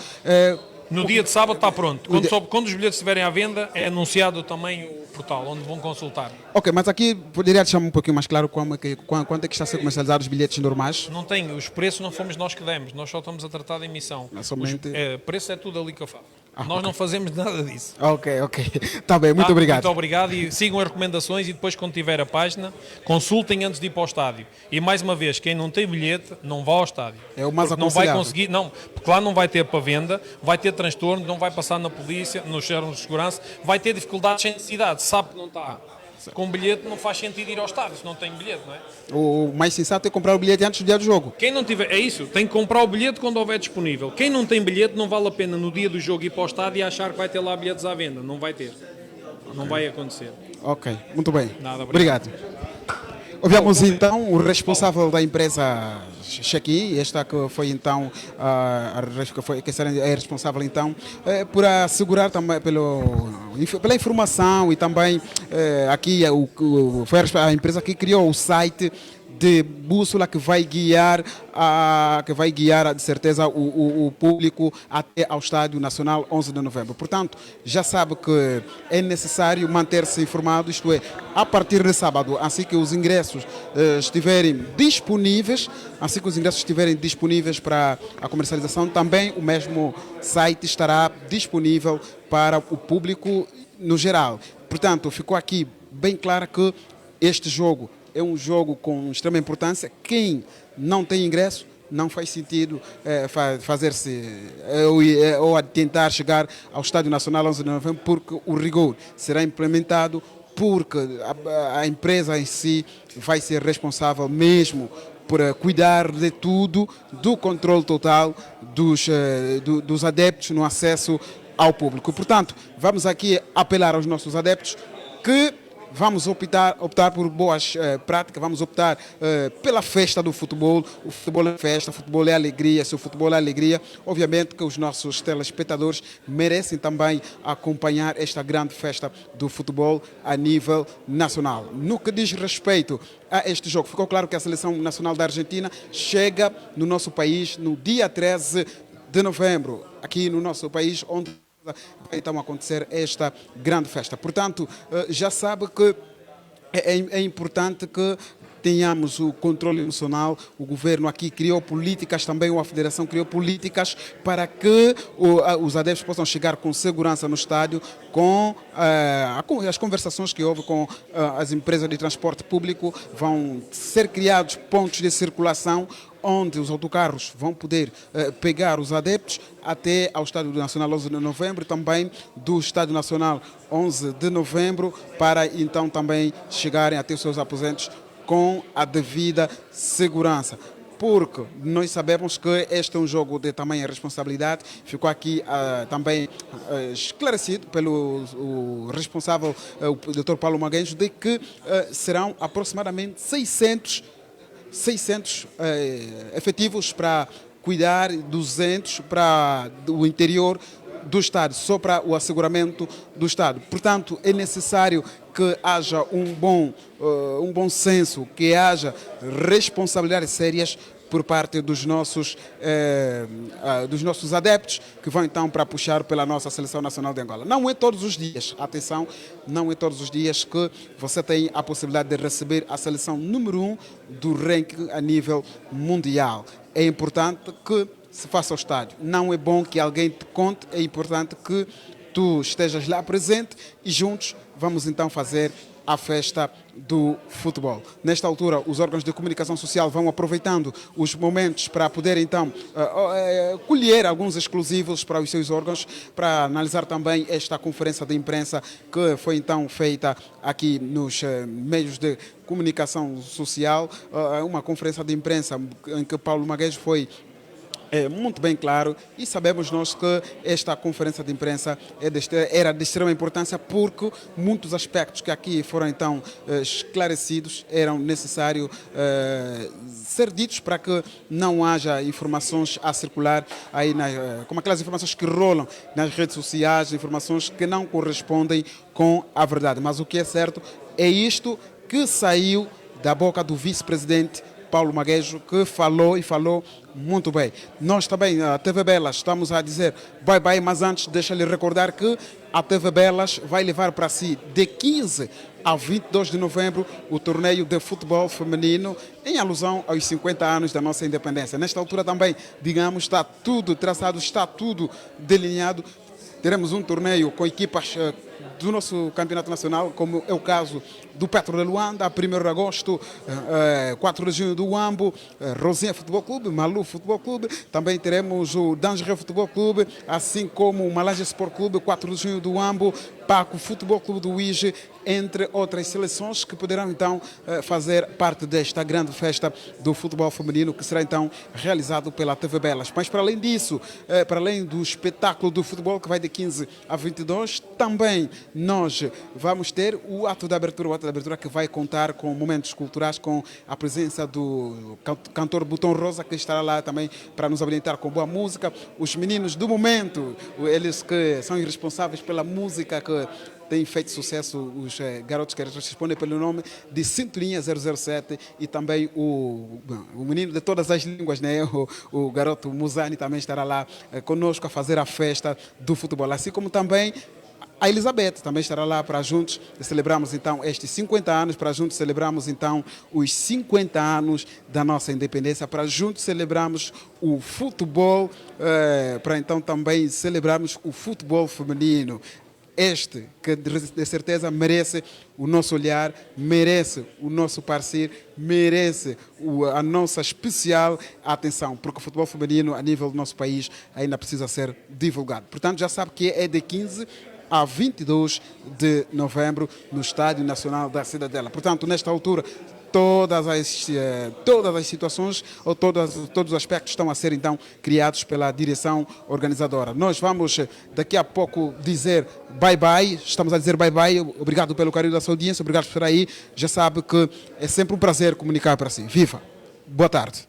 No dia de sábado está pronto. Quando os bilhetes estiverem à venda, é anunciado também o portal, onde vão consultar. Ok, mas aqui poderia deixar um pouquinho mais claro quanto é que está a ser comercializado os bilhetes normais? Não tem, os preços não fomos nós que demos, nós só estamos a tratar da emissão. Preço é tudo ali que eu faço. Nós não fazemos nada disso. Ok. Está bem, muito obrigado. Muito obrigado e sigam as recomendações e depois, quando tiver a página, consultem antes de ir para o estádio. E mais uma vez, quem não tem bilhete, não vá ao estádio. É o mais não vai conseguir, porque lá não vai ter para venda, vai ter transtorno, não vai passar na polícia, nos órgãos de segurança, vai ter dificuldades sem necessidade, sabe que não está. Com bilhete não faz sentido ir ao estádio se não tem bilhete, não é? O mais sensato é comprar o bilhete antes do dia do jogo. Quem não tiver, é isso, tem que comprar o bilhete quando houver disponível. Quem não tem bilhete não vale a pena no dia do jogo ir para o estádio e achar que vai ter lá bilhetes à venda. Não vai ter. Não vai acontecer. Ok, muito bem. Nada, obrigado. Ouvimos então o responsável da empresa Chequi, esta que foi então que é responsável então por assegurar também pela informação e também aqui foi a empresa que criou o site de bússola que vai guiar de certeza o público até ao Estádio Nacional 11 de novembro. Portanto, já sabe que é necessário manter-se informado, isto é, a partir de sábado, assim que os ingressos estiverem disponíveis, para a comercialização, também o mesmo site estará disponível para o público no geral. Portanto, ficou aqui bem claro que este jogo é um jogo com extrema importância. Quem não tem ingresso, não faz sentido fazer-se ou tentar chegar ao Estádio Nacional 11 de novembro, porque o rigor será implementado, porque a empresa em si vai ser responsável mesmo por cuidar de tudo, do controle total dos adeptos no acesso ao público. Portanto, vamos aqui apelar aos nossos adeptos que vamos optar por boas práticas, vamos optar pela festa do futebol. O futebol é festa, o futebol é alegria. Se o futebol é alegria, obviamente que os nossos telespectadores merecem também acompanhar esta grande festa do futebol a nível nacional. No que diz respeito a este jogo, ficou claro que a Seleção Nacional da Argentina chega no nosso país no dia 13 de novembro, aqui no nosso país, onde vai então acontecer esta grande festa. Portanto, já sabe que é importante que tenhamos o controle emocional. O governo aqui criou políticas, também a federação criou políticas para que os adeptos possam chegar com segurança no estádio, com as conversações que houve com as empresas de transporte público. Vão ser criados pontos de circulação onde os autocarros vão poder pegar os adeptos até ao Estádio Nacional 11 de novembro, também do Estádio Nacional 11 de novembro, para então também chegarem até os seus aposentos com a devida segurança. Porque nós sabemos que este é um jogo de tamanha responsabilidade. Ficou aqui também esclarecido pelo responsável, o Dr. Paulo Magalhães, de que serão aproximadamente 600 efetivos para cuidar, 200 para o interior do estádio, só para o asseguramento do estádio. Portanto, é necessário que haja um bom senso, que haja responsabilidades sérias por parte dos nossos adeptos que vão então para puxar pela nossa Seleção Nacional de Angola. Não é todos os dias, atenção, não é todos os dias que você tem a possibilidade de receber a seleção número 1 do ranking a nível mundial. É importante que se faça ao estádio. Não é bom que alguém te conte, é importante que tu estejas lá presente e juntos vamos então fazer a festa do futebol. Nesta altura, os órgãos de comunicação social vão aproveitando os momentos para poder então colher alguns exclusivos para os seus órgãos, para analisar também esta conferência de imprensa que foi então feita aqui nos meios de comunicação social, uma conferência de imprensa em que Paulo Maguejo foi muito bem claro, e sabemos nós que esta conferência de imprensa era de extrema importância porque muitos aspectos que aqui foram então esclarecidos eram necessários ser ditos para que não haja informações a circular aí, como aquelas informações que rolam nas redes sociais, informações que não correspondem com a verdade. Mas o que é certo é isto que saiu da boca do vice-presidente Paulo Maguejo, que falou muito bem. Nós também, a TV Belas, estamos a dizer bye-bye, mas antes deixa-lhe recordar que a TV Belas vai levar para si de 15 a 22 de novembro o torneio de futebol feminino em alusão aos 50 anos da nossa independência. Nesta altura também, digamos, está tudo traçado, está tudo delineado. Teremos um torneio com equipas do nosso campeonato nacional, como é o caso do Petro de Luanda, a 1º de agosto, 4 de junho do Uambo, Rosinha Futebol Clube, Malu Futebol Clube, também teremos o Dangereux Futebol Clube, assim como o Malásia Sport Clube, 4 de junho do Uambo, Paco Futebol Clube do Uige, entre outras seleções que poderão então fazer parte desta grande festa do futebol feminino que será então realizado pela TV Belas. Mas para além disso, para além do espetáculo do futebol que vai de 15 a 22, também nós vamos ter o ato de abertura que vai contar com momentos culturais, com a presença do cantor Botão Rosa, que estará lá também para nos habilitar com boa música. Os meninos do momento, eles que são responsáveis pela música que tem feito sucesso, os garotos que respondem pelo nome de Cinturinha 007, e também o menino de todas as línguas, né? o garoto Muzani também estará lá conosco a fazer a festa do futebol, assim como também a Elizabeth também estará lá para juntos celebrarmos então estes 50 anos, para juntos celebrarmos então os 50 anos da nossa independência, para juntos celebrarmos o futebol, para então também celebrarmos o futebol feminino. Este que de certeza merece o nosso olhar, merece o nosso parecer, merece a nossa especial atenção, porque o futebol feminino a nível do nosso país ainda precisa ser divulgado. Portanto, já sabe que é de 15 a 22 de novembro no Estádio Nacional da Cidadela. Portanto, nesta altura, todas as situações ou todos os aspectos estão a ser então criados pela direção organizadora. Nós vamos daqui a pouco dizer bye-bye, estamos a dizer bye-bye, obrigado pelo carinho da sua audiência, obrigado por estar aí, já sabe que é sempre um prazer comunicar para si. Viva! Boa tarde!